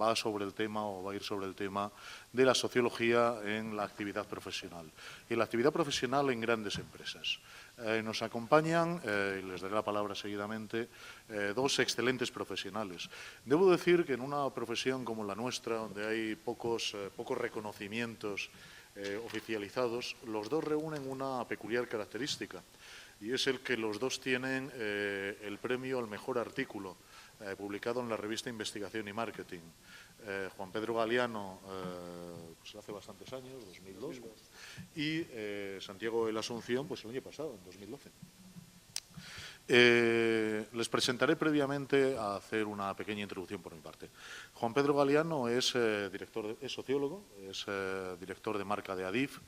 va sobre el tema o va a ir sobre el tema de la sociología en la actividad profesional. Y la actividad profesional en grandes empresas. Nos acompañan, y les daré la palabra seguidamente, dos excelentes profesionales. Debo decir que en una profesión como la nuestra, donde hay pocos reconocimientos oficializados, los dos reúnen una peculiar característica, y es el que los dos tienen el premio al mejor artículo publicado en la revista Investigación y Marketing. Juan Pedro Galiano, pues hace bastantes años, 2002, y Santiago de la Asunción, pues el año pasado, en 2012. Les presentaré previamente a hacer una pequeña introducción por mi parte. Juan Pedro Galiano es sociólogo, es director de marca de Adif,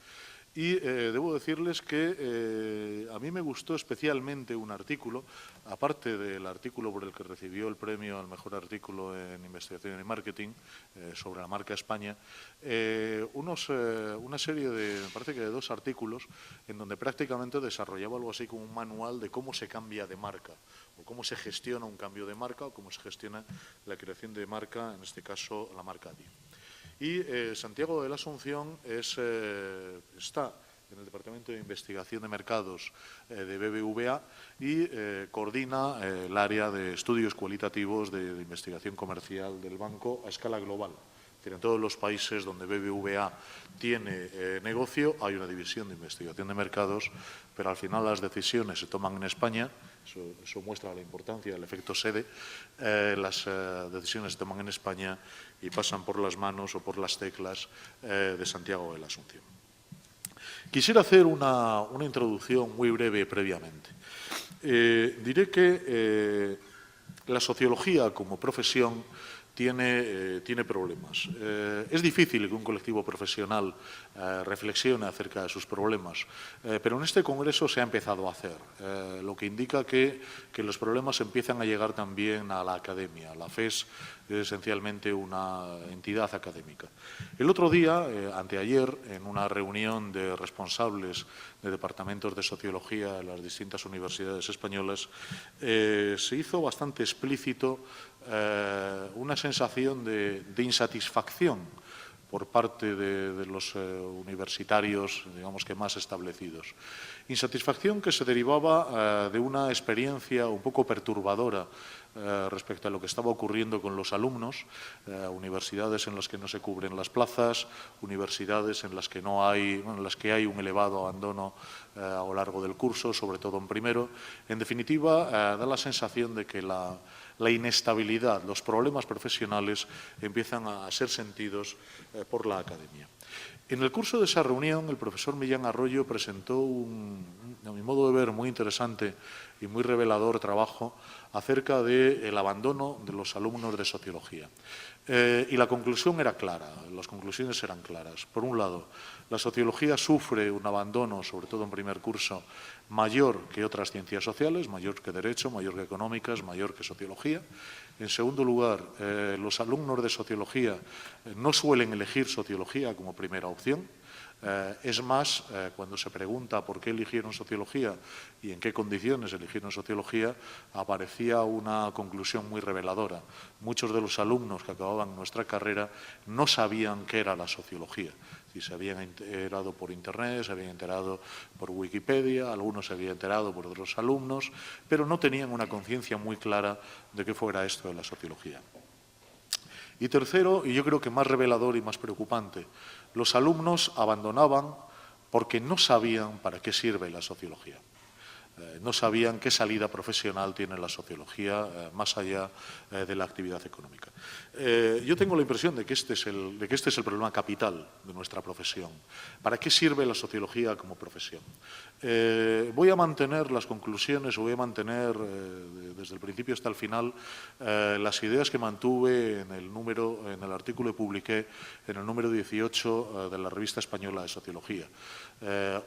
y debo decirles que a mí me gustó especialmente un artículo, aparte del artículo por el que recibió el premio al mejor artículo en investigación y marketing sobre la marca España, una serie de, me parece que de 2 artículos, en donde prácticamente desarrollaba algo así como un manual de cómo se cambia de marca, o cómo se gestiona un cambio de marca, o cómo se gestiona la creación de marca, en este caso la marca Adif. Y Santiago de la Asunción está en el Departamento de Investigación de Mercados de BBVA y coordina el área de estudios cualitativos de investigación comercial del banco a escala global. Es decir, en todos los países donde BBVA tiene negocio hay una división de investigación de mercados, pero al final las decisiones se toman en España. Eso muestra la importancia del efecto sede. Las decisiones se toman en España y pasan por las manos o por las teclas de Santiago de la Asunción. Quisiera hacer una introducción muy breve previamente. Diré que la sociología como profesión tiene problemas. Es difícil que un colectivo profesional reflexione acerca de sus problemas, pero en este congreso se ha empezado a hacer, lo que indica que los problemas empiezan a llegar también a la academia. La FES es esencialmente una entidad académica. El otro día, anteayer, en una reunión de responsables de departamentos de sociología de las distintas universidades españolas, se hizo bastante explícito una sensación de insatisfacción por parte de los universitarios, digamos que más establecidos. Insatisfacción que se derivaba de una experiencia un poco perturbadora respecto a lo que estaba ocurriendo con los alumnos, universidades en las que no se cubren las plazas, universidades en las que hay un elevado abandono a lo largo del curso, sobre todo en primero. En definitiva, da la sensación de que la inestabilidad, los problemas profesionales empiezan a ser sentidos por la academia. En el curso de esa reunión, el profesor Millán Arroyo presentó a mi modo de ver, muy interesante y muy revelador trabajo acerca del abandono de los alumnos de sociología. Y la conclusión era clara, las conclusiones eran claras. Por un lado, la sociología sufre un abandono, sobre todo en primer curso, mayor que otras ciencias sociales, mayor que derecho, mayor que económicas, mayor que sociología. En segundo lugar, los alumnos de sociología no suelen elegir sociología como primera opción. Es más, cuando se pregunta por qué eligieron sociología y en qué condiciones eligieron sociología, aparecía una conclusión muy reveladora. Muchos de los alumnos que acababan nuestra carrera no sabían qué era la sociología. Si se habían enterado por Internet, se habían enterado por Wikipedia, algunos se habían enterado por otros alumnos, pero no tenían una conciencia muy clara de qué fuera esto de la sociología. Y tercero, y yo creo que más revelador y más preocupante, los alumnos abandonaban porque no sabían para qué sirve la sociología. No sabían qué salida profesional tiene la sociología más allá de la actividad económica. Yo tengo la impresión de que este es el problema capital de nuestra profesión. ¿Para qué sirve la sociología como profesión? Voy a mantener las conclusiones, o voy a mantener desde el principio hasta el final las ideas que mantuve en el artículo que publiqué en el número 18 de la Revista Española de Sociología.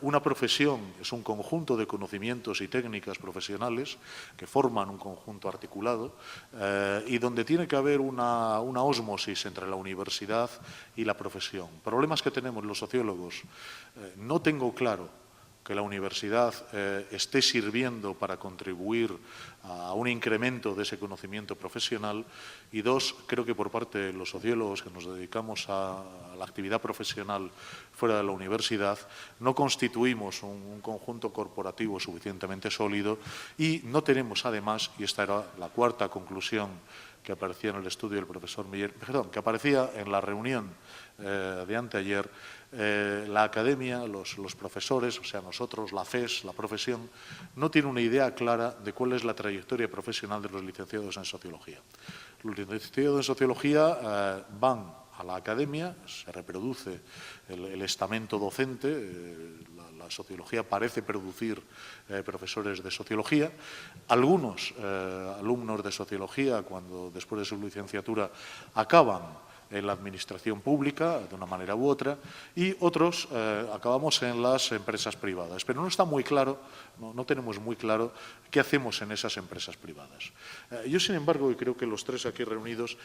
Una profesión es un conjunto de conocimientos y técnicas profesionales que forman un conjunto articulado y donde tiene que haber una ósmosis entre la universidad y la profesión. Problemas que tenemos los sociólogos. No tengo claro que la universidad esté sirviendo para contribuir a un incremento de ese conocimiento profesional. Y dos, creo que por parte de los sociólogos que nos dedicamos a la actividad profesional fuera de la universidad, no constituimos un conjunto corporativo suficientemente sólido y no tenemos además, y esta era la cuarta conclusión que aparecía en el estudio del profesor Miller, perdón, que aparecía en la reunión de anteayer, la academia, los profesores, o sea, nosotros, la FES, la profesión, no tiene una idea clara de cuál es la trayectoria profesional de los licenciados en sociología. Los licenciados en sociología van a la academia, se reproduce el estamento docente, la sociología parece producir profesores de sociología. Algunos alumnos de sociología, cuando después de su licenciatura acaban en la administración pública, de una manera u otra, y otros acabamos en las empresas privadas. Pero no está muy claro, no tenemos muy claro qué hacemos en esas empresas privadas. Yo, sin embargo, y creo que los tres aquí reunidos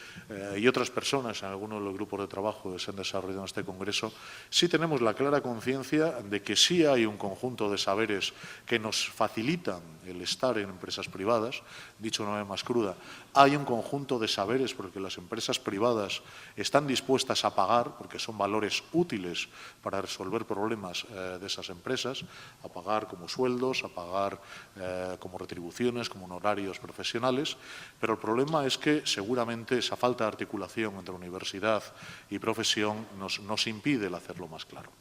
y otras personas en algunos de los grupos de trabajo que se han desarrollado en este congreso, sí tenemos la clara conciencia de que sí hay un conjunto de saberes que nos facilitan el estar en empresas privadas. Dicho de una manera más cruda, hay un conjunto de saberes porque las empresas privadas están dispuestas a pagar, porque son valores útiles para resolver problemas de esas empresas, a pagar como sueldos, a pagar como retribuciones, como honorarios profesionales, pero el problema es que seguramente esa falta de articulación entre universidad y profesión nos impide el hacerlo más claro.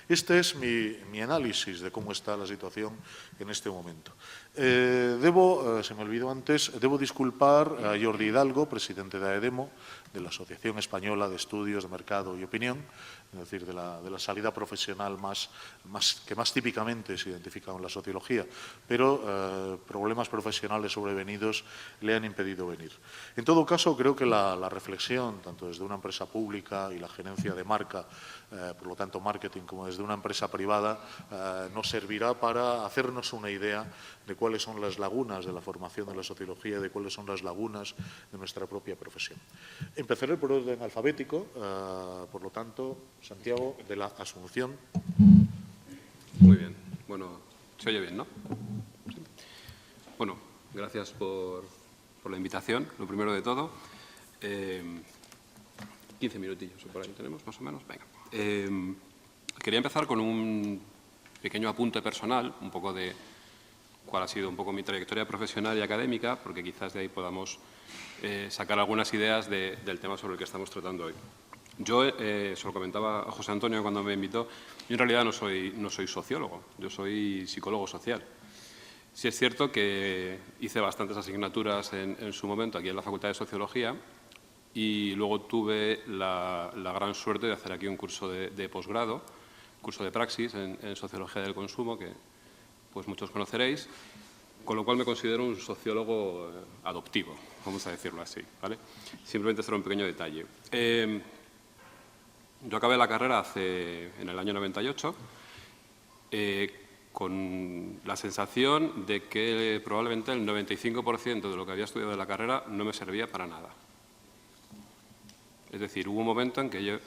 Este es mi análisis de cómo está la situación en este momento. Se me olvidó antes, debo disculpar a Jordi Hidalgo, presidente de AEDEMO, de la Asociación Española de Estudios de Mercado y Opinión, es decir, de la salida profesional que más típicamente se identifica con la sociología, pero problemas profesionales sobrevenidos le han impedido venir. En todo caso, creo que la reflexión, tanto desde una empresa pública y la gerencia de marca, por lo tanto marketing, como desde una empresa privada, nos servirá para hacernos una idea de cuáles son las lagunas de la formación de la sociología y de cuáles son las lagunas de nuestra propia profesión. Empezaré por orden alfabético, por lo tanto, Santiago de la Asunción. Muy bien. Bueno, se oye bien, ¿no? Sí. Bueno, gracias por la invitación, lo primero de todo. 15 minutillos, por ahí tenemos, más o menos. Venga. Quería empezar con un pequeño apunte personal, un poco de cuál ha sido un poco mi trayectoria profesional y académica, porque quizás de ahí podamos sacar algunas ideas del tema sobre el que estamos tratando hoy. Yo, se lo comentaba a José Antonio cuando me invitó, yo en realidad no soy sociólogo, yo soy psicólogo social. Sí es cierto que hice bastantes asignaturas en su momento aquí en la Facultad de Sociología y luego tuve la gran suerte de hacer aquí un curso de posgrado, curso de praxis en Sociología del Consumo, que pues muchos conoceréis, con lo cual me considero un sociólogo adoptivo, vamos a decirlo así, ¿vale? Simplemente será un pequeño detalle. Yo acabé la carrera en el año 98 con la sensación de que probablemente el 95% de lo que había estudiado de la carrera no me servía para nada. Es decir, hubo un momento en que yo,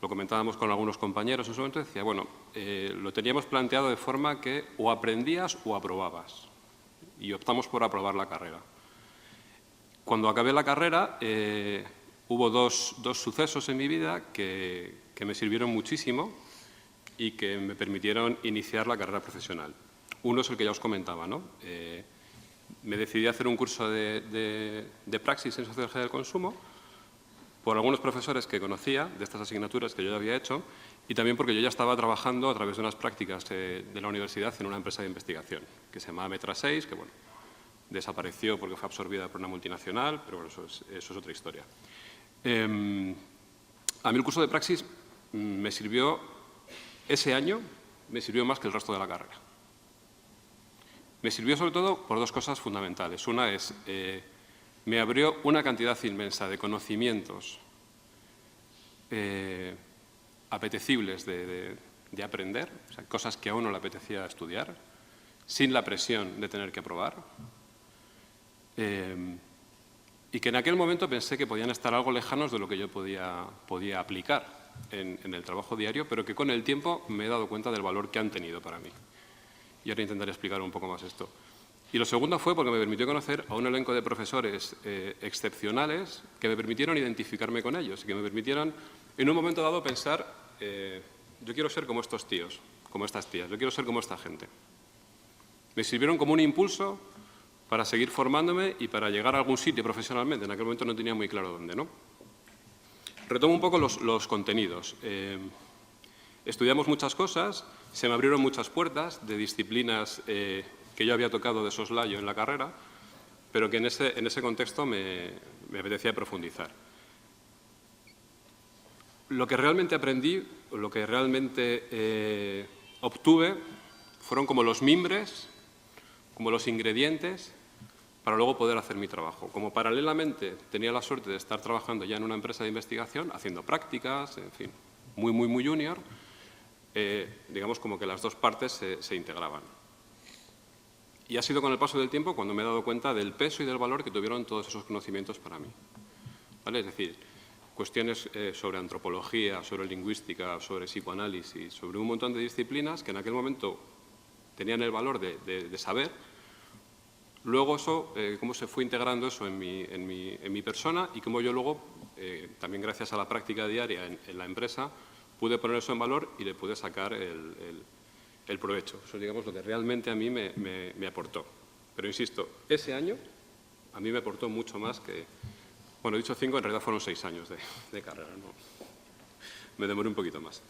lo comentábamos con algunos compañeros en su momento, decía, bueno, lo teníamos planteado de forma que o aprendías o aprobabas. Y optamos por aprobar la carrera. Cuando acabé la carrera, hubo dos sucesos en mi vida que me sirvieron muchísimo y que me permitieron iniciar la carrera profesional. Uno es el que ya os comentaba, ¿no? Me decidí a hacer un curso de praxis en Sociología del Consumo por algunos profesores que conocía de estas asignaturas que yo ya había hecho y también porque yo ya estaba trabajando a través de unas prácticas de la universidad en una empresa de investigación que se llamaba Metra 6, que bueno, desapareció porque fue absorbida por una multinacional, pero bueno, eso es otra historia. A mí el curso de praxis me sirvió, ese año, me sirvió más que el resto de la carrera. Me sirvió sobre todo por dos cosas fundamentales. Una es, me abrió una cantidad inmensa de conocimientos apetecibles de aprender, o sea, cosas que a uno le apetecía estudiar, sin la presión de tener que aprobar. Y que en aquel momento pensé que podían estar algo lejanos de lo que yo podía aplicar en el trabajo diario, pero que con el tiempo me he dado cuenta del valor que han tenido para mí. Y ahora intentaré explicar un poco más esto. Y lo segundo fue porque me permitió conocer a un elenco de profesores excepcionales que me permitieron identificarme con ellos y que me permitieron, en un momento dado, pensar, yo quiero ser como estos tíos, como estas tías, yo quiero ser como esta gente. Me sirvieron como un impulso para seguir formándome y para llegar a algún sitio profesionalmente. En aquel momento no tenía muy claro dónde, ¿no? Retomo un poco los contenidos. Estudiamos muchas cosas, se me abrieron muchas puertas de disciplinas que yo había tocado de soslayo en la carrera, pero que en ese contexto me apetecía profundizar. Lo que realmente aprendí, lo que realmente obtuve, fueron como los mimbres, como los ingredientes para luego poder hacer mi trabajo. Como paralelamente tenía la suerte de estar trabajando ya en una empresa de investigación, haciendo prácticas, en fin, muy junior, digamos como que las dos partes se integraban. Y ha sido con el paso del tiempo cuando me he dado cuenta del peso y del valor que tuvieron todos esos conocimientos para mí. ¿Vale? Es decir, cuestiones sobre antropología, sobre lingüística, sobre psicoanálisis, sobre un montón de disciplinas que en aquel momento tenían el valor de saber. Luego eso, cómo se fue integrando eso en mi persona y cómo yo luego, también gracias a la práctica diaria en la empresa, pude poner eso en valor y le pude sacar el provecho. Eso es, digamos, lo que realmente a mí me aportó. Pero, insisto, ese año a mí me aportó mucho más que... Bueno, he dicho 5, en realidad fueron 6 años de carrera, ¿no? Me demoré un poquito más.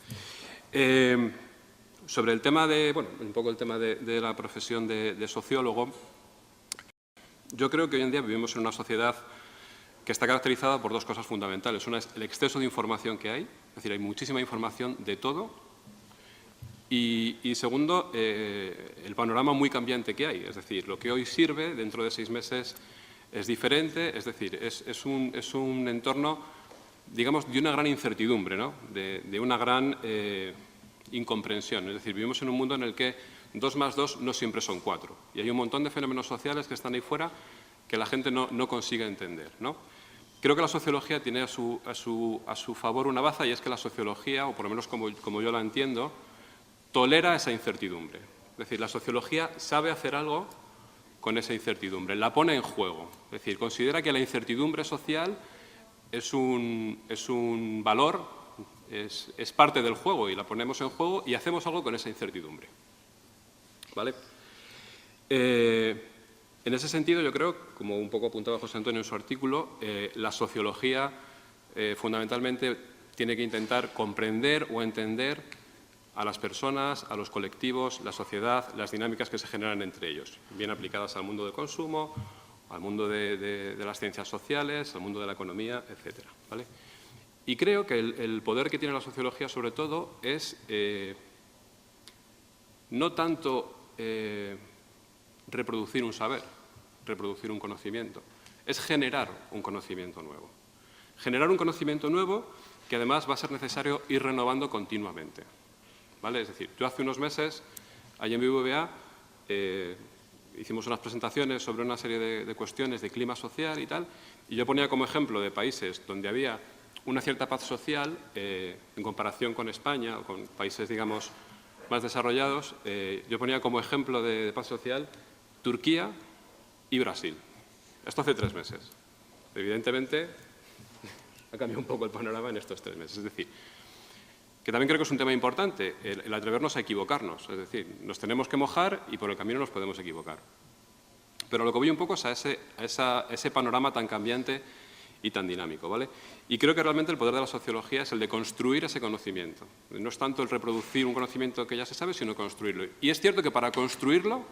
Sobre el tema de... Bueno, un poco el tema de la profesión de sociólogo, yo creo que hoy en día vivimos en una sociedad que está caracterizada por dos cosas fundamentales. Una es el exceso de información que hay, es decir, hay muchísima información de todo. Y segundo, el panorama muy cambiante que hay. Es decir, lo que hoy sirve, dentro de 6 meses es diferente. Es decir, es un entorno, digamos, de una gran incertidumbre, ¿no? De una gran incomprensión. Es decir, vivimos en un mundo en el que 2 más 2 no siempre son 4. Y hay un montón de fenómenos sociales que están ahí fuera que la gente no consigue entender, ¿no? Creo que la sociología tiene a su favor una baza, y es que la sociología, o por lo menos como yo la entiendo, tolera esa incertidumbre. Es decir, la sociología sabe hacer algo con esa incertidumbre, la pone en juego. Es decir, considera que la incertidumbre social es un valor, es parte del juego, y la ponemos en juego y hacemos algo con esa incertidumbre. ¿Vale? En ese sentido, yo creo, como un poco apuntaba José Antonio en su artículo, la sociología fundamentalmente tiene que intentar comprender o entender a las personas, a los colectivos, la sociedad, las dinámicas que se generan entre ellos, bien aplicadas al mundo del consumo, al mundo de las ciencias sociales, al mundo de la economía, etcétera, ¿vale? Y creo que el poder que tiene la sociología, sobre todo, es no tanto reproducir un saber, reproducir un conocimiento, es generar un conocimiento nuevo. Generar un conocimiento nuevo que además va a ser necesario ir renovando continuamente. ¿Vale? Es decir, yo hace unos meses, allí en BBVA, hicimos unas presentaciones sobre una serie de cuestiones de clima social y tal, y yo ponía como ejemplo de países donde había una cierta paz social en comparación con España o con países, digamos, más desarrollados. Yo ponía como ejemplo de paz social Turquía y Brasil. Esto hace 3 meses. Evidentemente, ha cambiado un poco el panorama en estos 3 meses. Es decir, que también creo que es un tema importante, el atrevernos a equivocarnos. Es decir, nos tenemos que mojar y por el camino nos podemos equivocar. Pero lo que voy un poco es a ese panorama tan cambiante y tan dinámico, ¿vale? Y creo que realmente el poder de la sociología es el de construir ese conocimiento. No es tanto el reproducir un conocimiento que ya se sabe, sino construirlo. Y es cierto que para construirlo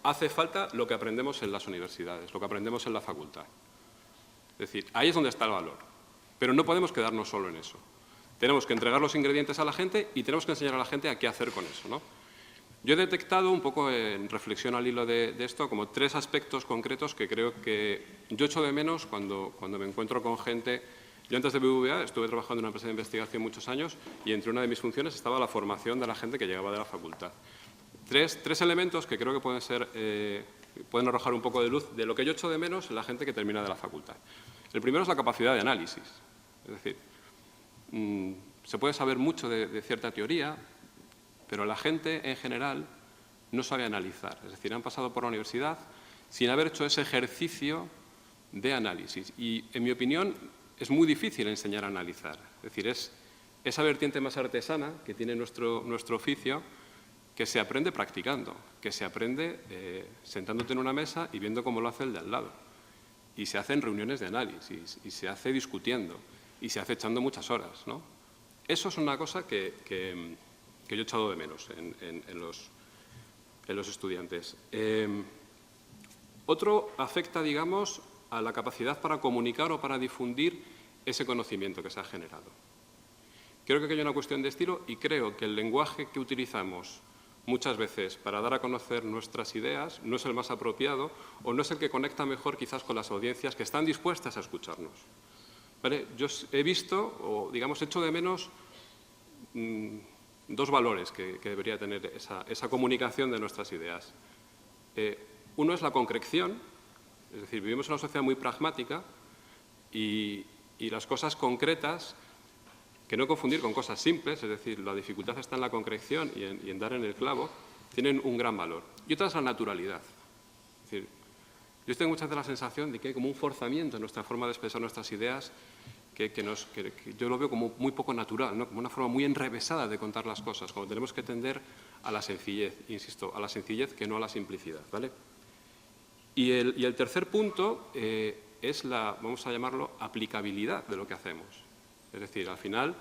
hace falta lo que aprendemos en las universidades, lo que aprendemos en la facultad. Es decir, ahí es donde está el valor. Pero no podemos quedarnos solo en eso. Tenemos que entregar los ingredientes a la gente y tenemos que enseñar a la gente a qué hacer con eso, ¿no? Yo he detectado un poco en reflexión al hilo de esto como 3 aspectos concretos que creo que yo echo de menos cuando me encuentro con gente. Yo antes de BBVA estuve trabajando en una empresa de investigación muchos años y entre una de mis funciones estaba la formación de la gente que llegaba de la facultad. Tres elementos que creo que pueden arrojar un poco de luz de lo que yo echo de menos en la gente que termina de la facultad. El primero es la capacidad de análisis. Es decir, se puede saber mucho de cierta teoría, pero la gente en general no sabe analizar. Es decir, han pasado por la universidad sin haber hecho ese ejercicio de análisis. Y, en mi opinión, es muy difícil enseñar a analizar. Es decir, es esa vertiente más artesana que tiene nuestro oficio, que se aprende practicando, que se aprende sentándote en una mesa y viendo cómo lo hace el de al lado. Y se hace en reuniones de análisis, y se hace discutiendo, y se hace echando muchas horas, ¿no? Eso es una cosa que yo he echado de menos en los estudiantes. Otro afecta, digamos, a la capacidad para comunicar o para difundir ese conocimiento que se ha generado. Creo que hay una cuestión de estilo y creo que el lenguaje que utilizamos muchas veces para dar a conocer nuestras ideas no es el más apropiado o no es el que conecta mejor quizás con las audiencias que están dispuestas a escucharnos. ¿Vale? Yo he visto, o digamos, echo de menos dos valores que debería tener esa comunicación de nuestras ideas. Uno es la concreción, es decir, vivimos en una sociedad muy pragmática y las cosas concretas, que no confundir con cosas simples, es decir, la dificultad está en la concreción y en dar en el clavo, tienen un gran valor. Y otra es la naturalidad. Es decir, yo tengo muchas veces la sensación de que hay como un forzamiento en nuestra forma de expresar nuestras ideas que yo lo veo como muy poco natural, ¿no? Como una forma muy enrevesada de contar las cosas, como tenemos que tender a la sencillez, insisto, a la sencillez que no a la simplicidad, ¿vale? Y el tercer punto es la, vamos a llamarlo, aplicabilidad de lo que hacemos. Es decir, al final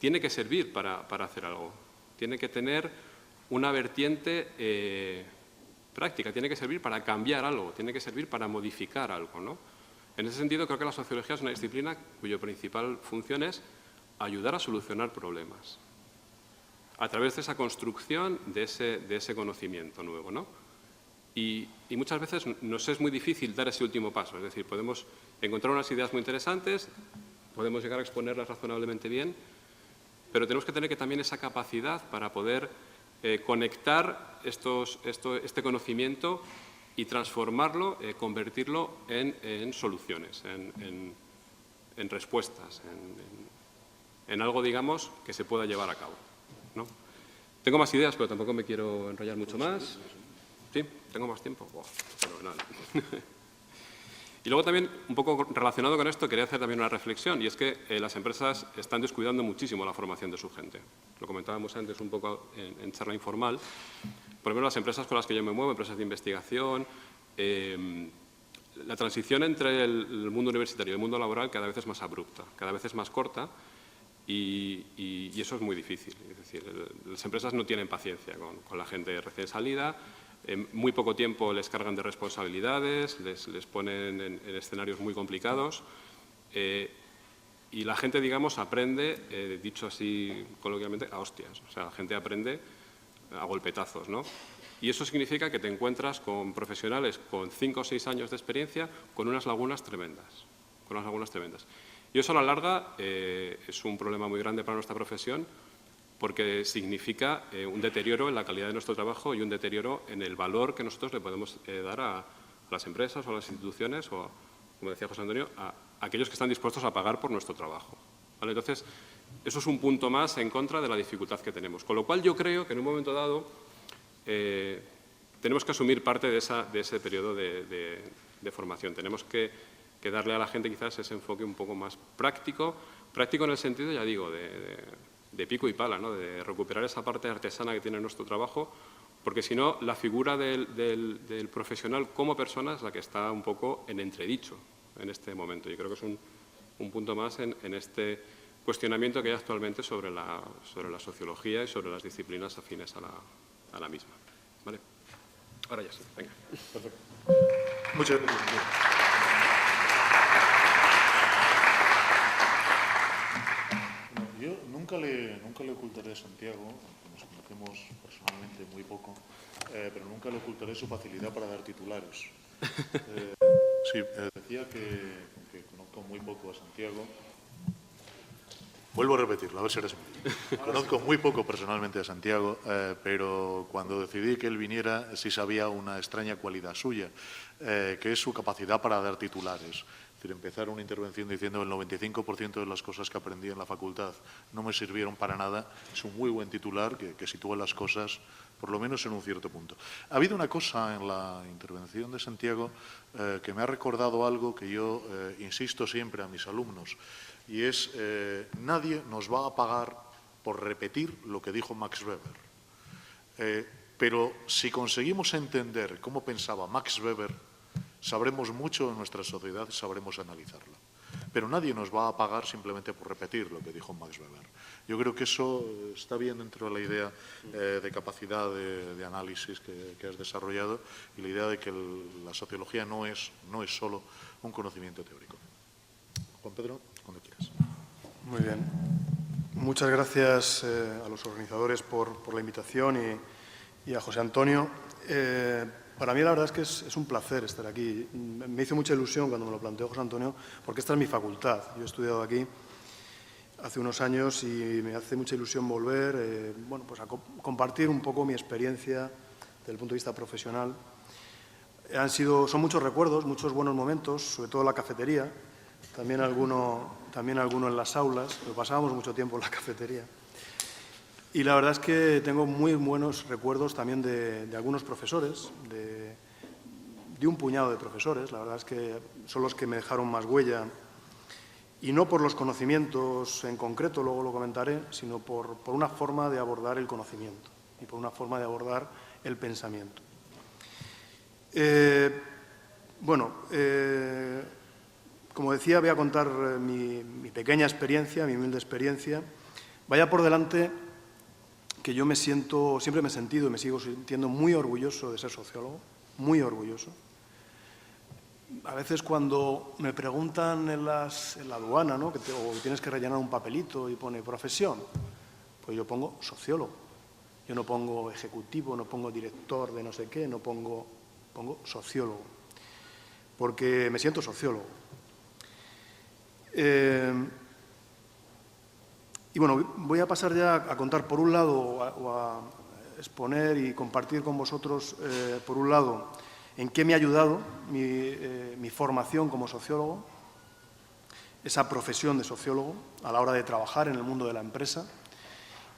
tiene que servir para hacer algo, tiene que tener una vertiente práctica, tiene que servir para cambiar algo, tiene que servir para modificar algo, ¿no? En ese sentido, creo que la sociología es una disciplina cuya principal función es ayudar a solucionar problemas a través de esa construcción de ese conocimiento nuevo, ¿no? Y muchas veces nos es muy difícil dar ese último paso, es decir, podemos encontrar unas ideas muy interesantes, podemos llegar a exponerlas razonablemente bien, pero tenemos que tener también esa capacidad para poder conectar este conocimiento y transformarlo, convertirlo en soluciones, en respuestas, en algo, digamos, que se pueda llevar a cabo, ¿no? Tengo más ideas, pero tampoco me quiero enrollar mucho más. ¿Sí? ¿Tengo más tiempo? Wow, fenomenal. Y luego también, un poco relacionado con esto, quería hacer también una reflexión, y es que las empresas están descuidando muchísimo la formación de su gente. Lo comentábamos antes un poco en charla informal. Por ejemplo, las empresas con las que yo me muevo, empresas de investigación, la transición entre el mundo universitario y el mundo laboral cada vez es más abrupta, cada vez es más corta, y eso es muy difícil. Es decir, las empresas no tienen paciencia con la gente recién salida. En muy poco tiempo les cargan de responsabilidades, les ponen en escenarios muy complicados y la gente, digamos, aprende, dicho así coloquialmente, a hostias. O sea, la gente aprende a golpetazos, ¿no? Y eso significa que te encuentras con profesionales con 5 o 6 años de experiencia con unas lagunas tremendas. Y eso a la larga es un problema muy grande para nuestra profesión, porque significa un deterioro en la calidad de nuestro trabajo y un deterioro en el valor que nosotros le podemos dar a las empresas o a las instituciones o, como decía José Antonio, a aquellos que están dispuestos a pagar por nuestro trabajo, ¿vale? Entonces, eso es un punto más en contra de la dificultad que tenemos. Con lo cual, yo creo que en un momento dado tenemos que asumir parte de ese periodo de formación. Tenemos que darle a la gente quizás ese enfoque un poco más práctico en el sentido, ya digo, de pico y pala, ¿no? De recuperar esa parte artesana que tiene nuestro trabajo, porque si no, la figura del profesional como persona es la que está un poco en entredicho en este momento. Yo creo que es un punto más en este cuestionamiento que hay actualmente sobre la sociología y sobre las disciplinas afines a la misma. ¿Vale? Ahora ya sí, venga. Perfecto. Muchas gracias. Yo nunca le ocultaré a Santiago, nos conocemos personalmente muy poco, pero nunca le ocultaré su facilidad para dar titulares. Sí, decía que conozco muy poco a Santiago. Vuelvo a repetirlo, a ver si eres muy. Conozco muy poco personalmente a Santiago, pero cuando decidí que él viniera sí sabía una extraña cualidad suya, que es su capacidad para dar titulares. Es decir, empezar una intervención diciendo el 95% de las cosas que aprendí en la facultad no me sirvieron para nada, es un muy buen titular que sitúa las cosas, por lo menos en un cierto punto. Ha habido una cosa en la intervención de Santiago que me ha recordado algo que yo insisto siempre a mis alumnos, y es nadie nos va a pagar por repetir lo que dijo Max Weber. Pero si conseguimos entender cómo pensaba Max Weber, sabremos mucho de nuestra sociedad, sabremos analizarla. Pero nadie nos va a pagar simplemente por repetir lo que dijo Max Weber. Yo creo que eso está bien dentro de la idea de capacidad de análisis que has desarrollado y la idea de que la sociología no es solo un conocimiento teórico. Juan Pedro, cuando quieras. Muy bien. Muchas gracias a los organizadores por la invitación y a José Antonio. Para mí la verdad es que es un placer estar aquí. Me hizo mucha ilusión cuando me lo planteó José Antonio, porque esta es mi facultad. Yo he estudiado aquí hace unos años y me hace mucha ilusión volver pues a compartir un poco mi experiencia desde el punto de vista profesional. Son muchos recuerdos, muchos buenos momentos, sobre todo en la cafetería, también alguno en las aulas, pero pasábamos mucho tiempo en la cafetería. Y la verdad es que tengo muy buenos recuerdos también de algunos profesores, de un puñado de profesores. La verdad es que son los que me dejaron más huella, y no por los conocimientos en concreto, luego lo comentaré, sino por una forma de abordar el conocimiento y por una forma de abordar el pensamiento. Como decía, voy a contar mi pequeña experiencia, mi humilde experiencia. Vaya por delante que yo siempre me he sentido y me sigo sintiendo muy orgulloso de ser sociólogo, muy orgulloso. A veces cuando me preguntan en la aduana, ¿no?, o tienes que rellenar un papelito y pone profesión, pues yo pongo sociólogo. Yo no pongo ejecutivo, no pongo director de no sé qué, pongo sociólogo, porque me siento sociólogo. Y bueno, voy a pasar ya a contar, por un lado, o a exponer y compartir con vosotros, por un lado, en qué me ha ayudado mi formación como sociólogo, esa profesión de sociólogo, a la hora de trabajar en el mundo de la empresa.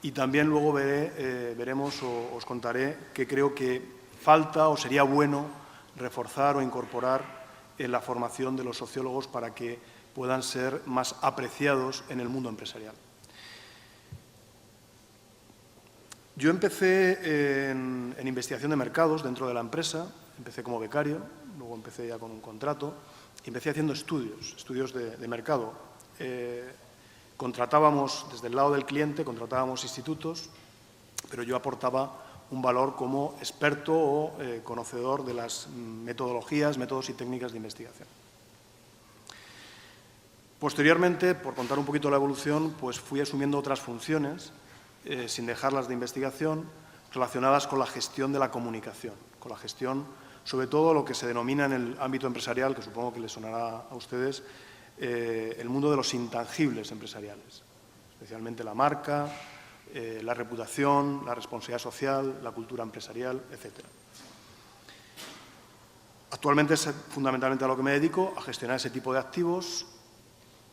Y también luego veremos o os contaré qué creo que falta o sería bueno reforzar o incorporar en la formación de los sociólogos para que puedan ser más apreciados en el mundo empresarial. Yo empecé en investigación de mercados dentro de la empresa, empecé como becario, luego empecé ya con un contrato, y empecé haciendo estudios de mercado. Contratábamos, desde el lado del cliente, contratábamos institutos, pero yo aportaba un valor como experto o conocedor de las metodologías, métodos y técnicas de investigación. Posteriormente, por contar un poquito la evolución, pues fui asumiendo otras funciones, sin dejarlas de investigación, relacionadas con la gestión de la comunicación, con la gestión, sobre todo lo que se denomina en el ámbito empresarial, que supongo que les sonará a ustedes, el mundo de los intangibles empresariales, especialmente la marca, la reputación, la responsabilidad social, la cultura empresarial, etc. Actualmente es fundamentalmente a lo que me dedico, a gestionar ese tipo de activos,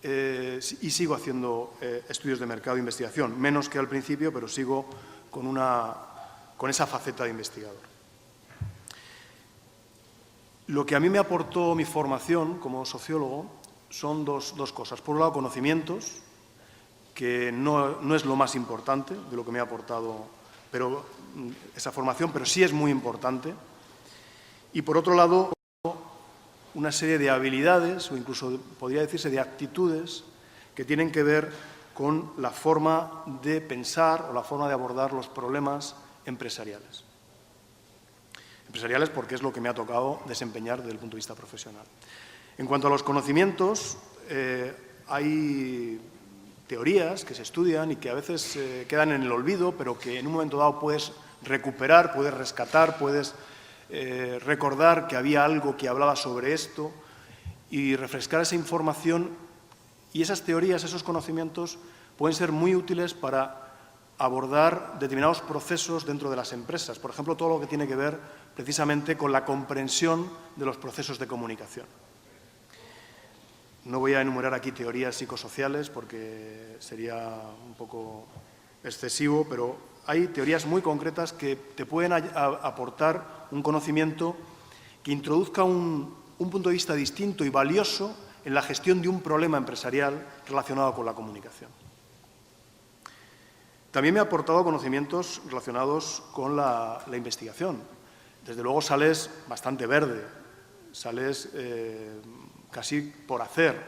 y sigo haciendo estudios de mercado e investigación, menos que al principio, pero sigo con esa faceta de investigador. Lo que a mí me aportó mi formación como sociólogo son dos cosas. Por un lado, conocimientos, que no es lo más importante de lo que me ha aportado esa formación, pero sí es muy importante. Y por otro lado, una serie de habilidades, o incluso podría decirse de actitudes, que tienen que ver con la forma de pensar o la forma de abordar los problemas empresariales. Empresariales porque es lo que me ha tocado desempeñar desde el punto de vista profesional. En cuanto a los conocimientos, hay teorías que se estudian y que a veces quedan en el olvido, pero que en un momento dado puedes recuperar, puedes rescatar, puedes recordar que había algo que hablaba sobre esto y refrescar esa información, y esas teorías, esos conocimientos pueden ser muy útiles para abordar determinados procesos dentro de las empresas. Por ejemplo, todo lo que tiene que ver precisamente con la comprensión de los procesos de comunicación. No voy a enumerar aquí teorías psicosociales porque sería un poco excesivo, pero hay teorías muy concretas que te pueden aportar un conocimiento que introduzca un punto de vista distinto y valioso en la gestión de un problema empresarial relacionado con la comunicación. También me ha aportado conocimientos relacionados con la investigación. Desde luego sales bastante verde, sales casi por hacer,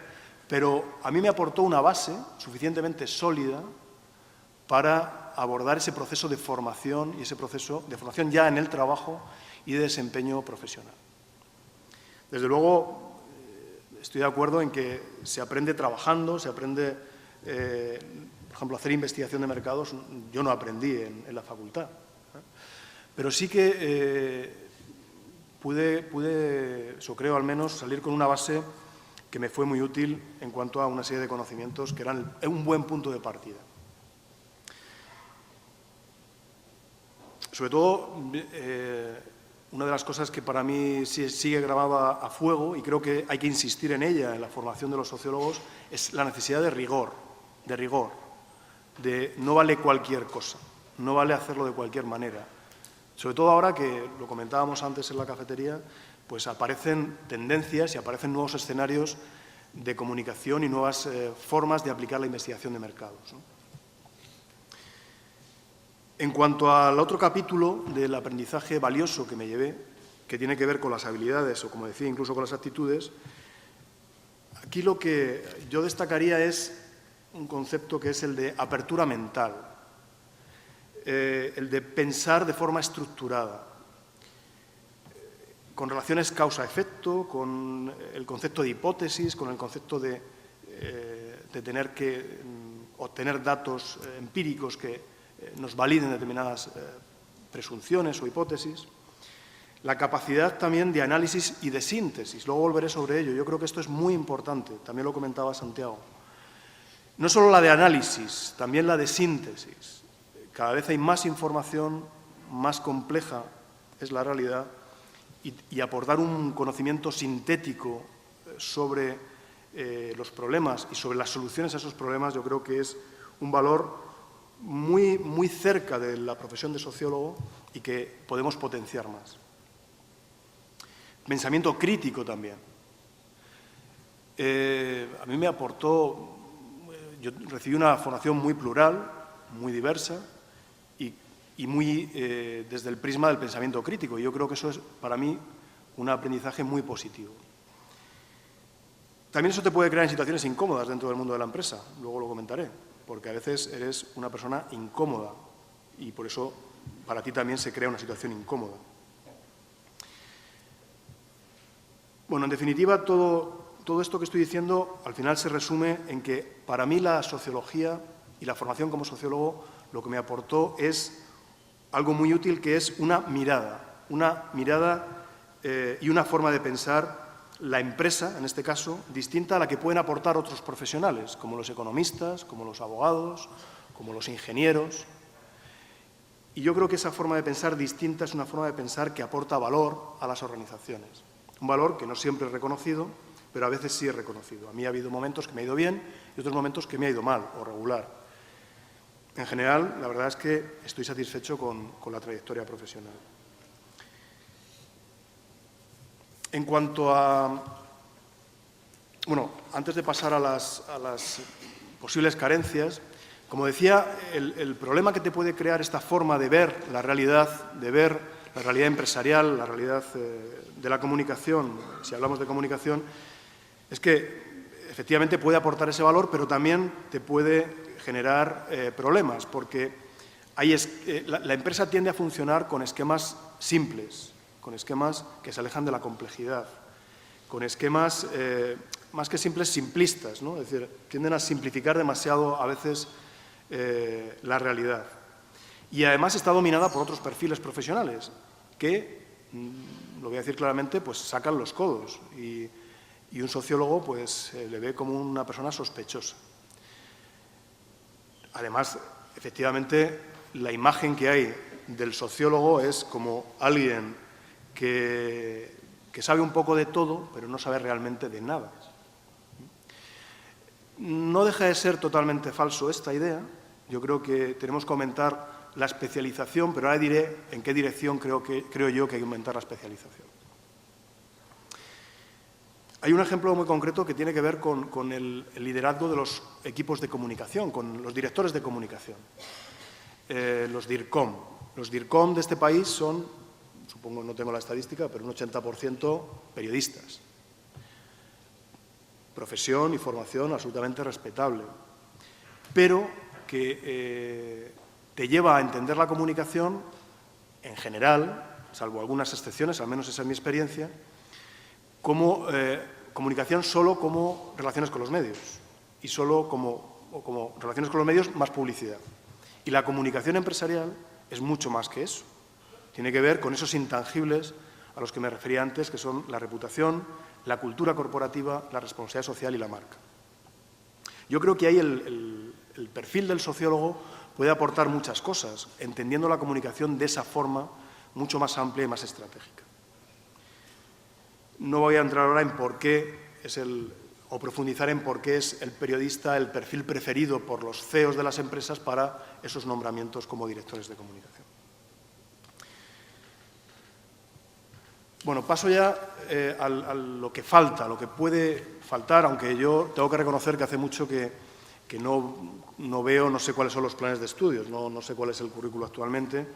pero a mí me aportó una base suficientemente sólida para abordar ese proceso de formación y ese proceso de formación ya en el trabajo y de desempeño profesional. Desde luego, estoy de acuerdo en que se aprende trabajando, se aprende, por ejemplo, a hacer investigación de mercados. Yo no aprendí en la facultad, pero sí que pude, yo creo al menos, salir con una base que me fue muy útil en cuanto a una serie de conocimientos que eran un buen punto de partida. Sobre todo, una de las cosas que para mí sigue grabada a fuego, y creo que hay que insistir en ella en la formación de los sociólogos, es la necesidad de rigor, de no vale cualquier cosa, no vale hacerlo de cualquier manera. Sobre todo ahora que, lo comentábamos antes en la cafetería, pues aparecen tendencias y aparecen nuevos escenarios de comunicación y nuevas formas de aplicar la investigación de mercados, ¿no? En cuanto al otro capítulo del aprendizaje valioso que me llevé, que tiene que ver con las habilidades o, como decía, incluso con las actitudes, aquí lo que yo destacaría es un concepto que es el de apertura mental, el de pensar de forma estructurada, con relaciones causa-efecto, con el concepto de hipótesis, con el concepto de tener que obtener datos empíricos que nos validen determinadas presunciones o hipótesis. La capacidad también de análisis y de síntesis. Luego volveré sobre ello. Yo creo que esto es muy importante. También lo comentaba Santiago. No solo la de análisis, también la de síntesis. Cada vez hay más información, más compleja es la realidad, y aportar un conocimiento sintético sobre los problemas y sobre las soluciones a esos problemas, yo creo que es un valor muy cerca de la profesión de sociólogo y que podemos potenciar más. Pensamiento crítico también. A mí me aportó, yo recibí una formación muy plural, muy diversa y muy desde el prisma del pensamiento crítico. Yo creo que eso es para mí un aprendizaje muy positivo. También eso te puede crear en situaciones incómodas dentro del mundo de la empresa, luego lo comentaré, porque a veces eres una persona incómoda y por eso para ti también se crea una situación incómoda. Bueno, en definitiva, todo esto que estoy diciendo al final se resume en que para mí la sociología y la formación como sociólogo lo que me aportó es algo muy útil, que es una mirada y una forma de pensar la empresa, en este caso, distinta a la que pueden aportar otros profesionales, como los economistas, como los abogados, como los ingenieros. Y yo creo que esa forma de pensar distinta es una forma de pensar que aporta valor a las organizaciones. Un valor que no siempre es reconocido, pero a veces sí es reconocido. A mí ha habido momentos que me ha ido bien y otros momentos que me ha ido mal o regular. En general, la verdad es que estoy satisfecho con la trayectoria profesional. En cuanto a... Bueno, antes de pasar a las posibles carencias, como decía, el problema que te puede crear esta forma de ver la realidad empresarial, la realidad de la comunicación, si hablamos de comunicación, es que efectivamente puede aportar ese valor, pero también te puede generar problemas, porque la empresa tiende a funcionar con esquemas simples, con esquemas que se alejan de la complejidad, con esquemas más que simples, simplistas, ¿no? Es decir, tienden a simplificar demasiado a veces la realidad. Y además está dominada por otros perfiles profesionales que, lo voy a decir claramente, pues sacan los codos y un sociólogo pues le ve como una persona sospechosa. Además, efectivamente, la imagen que hay del sociólogo es como alguien que sabe un poco de todo, pero no sabe realmente de nada. No deja de ser totalmente falso esta idea. Yo creo que tenemos que aumentar la especialización, pero ahora diré en qué dirección creo yo que hay que aumentar la especialización. Hay un ejemplo muy concreto que tiene que ver con el liderazgo de los equipos de comunicación, con los directores de comunicación, los DIRCOM. Los DIRCOM de este país son, supongo, no tengo la estadística, pero un 80% periodistas. Profesión y formación absolutamente respetable, pero que te lleva a entender la comunicación en general, salvo algunas excepciones, al menos esa es mi experiencia, como comunicación solo como relaciones con los medios y solo como relaciones con los medios más publicidad. Y la comunicación empresarial es mucho más que eso. Tiene que ver con esos intangibles a los que me refería antes, que son la reputación, la cultura corporativa, la responsabilidad social y la marca. Yo creo que ahí el perfil del sociólogo puede aportar muchas cosas, entendiendo la comunicación de esa forma mucho más amplia y más estratégica. No voy a entrar ahora en por qué o profundizar en por qué es el periodista el perfil preferido por los CEOs de las empresas para esos nombramientos como directores de comunicación. Bueno, paso ya a lo que falta, lo que puede faltar, aunque yo tengo que reconocer que hace mucho que no veo, no sé cuáles son los planes de estudios, no sé cuál es el currículo actualmente,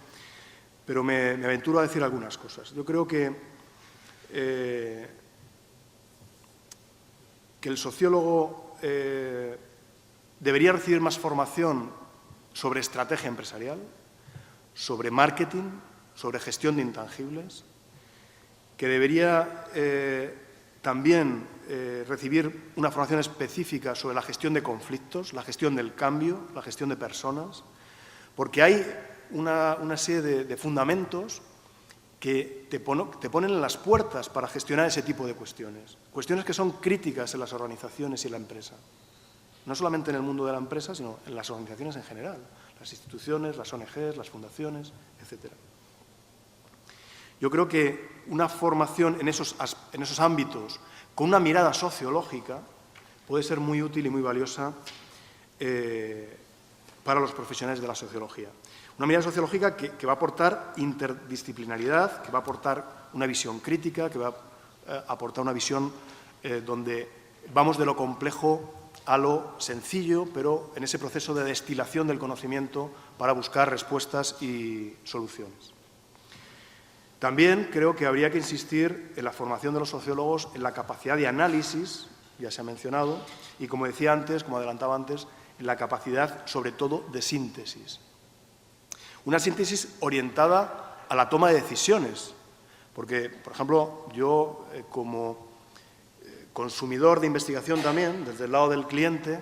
pero me aventuro a decir algunas cosas. Yo creo que el sociólogo debería recibir más formación sobre estrategia empresarial, sobre marketing, sobre gestión de intangibles, que debería también recibir una formación específica sobre la gestión de conflictos, la gestión del cambio, la gestión de personas, porque hay una serie de fundamentos que te ponen en las puertas para gestionar ese tipo de cuestiones. Cuestiones que son críticas en las organizaciones y en la empresa. No solamente en el mundo de la empresa, sino en las organizaciones en general. Las instituciones, las ONGs, las fundaciones, etcétera. Yo creo que una formación en esos ámbitos, con una mirada sociológica, puede ser muy útil y muy valiosa para los profesionales de la sociología. Una mirada sociológica que va a aportar interdisciplinaridad, que va a aportar una visión crítica, que va a aportar una visión donde vamos de lo complejo a lo sencillo, pero en ese proceso de destilación del conocimiento para buscar respuestas y soluciones. También creo que habría que insistir en la formación de los sociólogos en la capacidad de análisis, ya se ha mencionado, y como decía antes, como adelantaba antes, en la capacidad, sobre todo, de síntesis. Una síntesis orientada a la toma de decisiones, porque, por ejemplo, yo como consumidor de investigación también, desde el lado del cliente,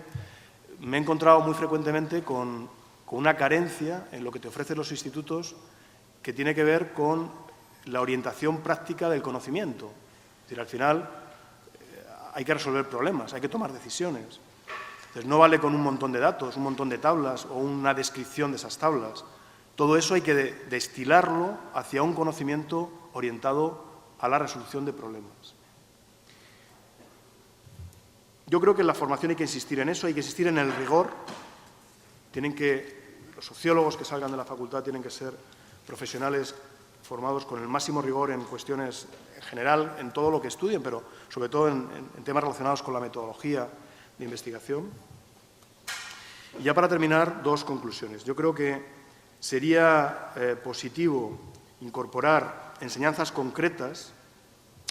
me he encontrado muy frecuentemente con una carencia en lo que te ofrecen los institutos que tiene que ver con la orientación práctica del conocimiento. Es decir, al final hay que resolver problemas, hay que tomar decisiones. Entonces, no vale con un montón de datos, un montón de tablas o una descripción de esas tablas. Todo eso hay que destilarlo hacia un conocimiento orientado a la resolución de problemas. Yo creo que en la formación hay que insistir en eso, hay que insistir en el rigor. Los sociólogos que salgan de la facultad tienen que ser profesionales formados con el máximo rigor en cuestiones en general, en todo lo que estudien, pero sobre todo en temas relacionados con la metodología de investigación. Y ya para terminar, dos conclusiones. Yo creo que sería positivo incorporar enseñanzas concretas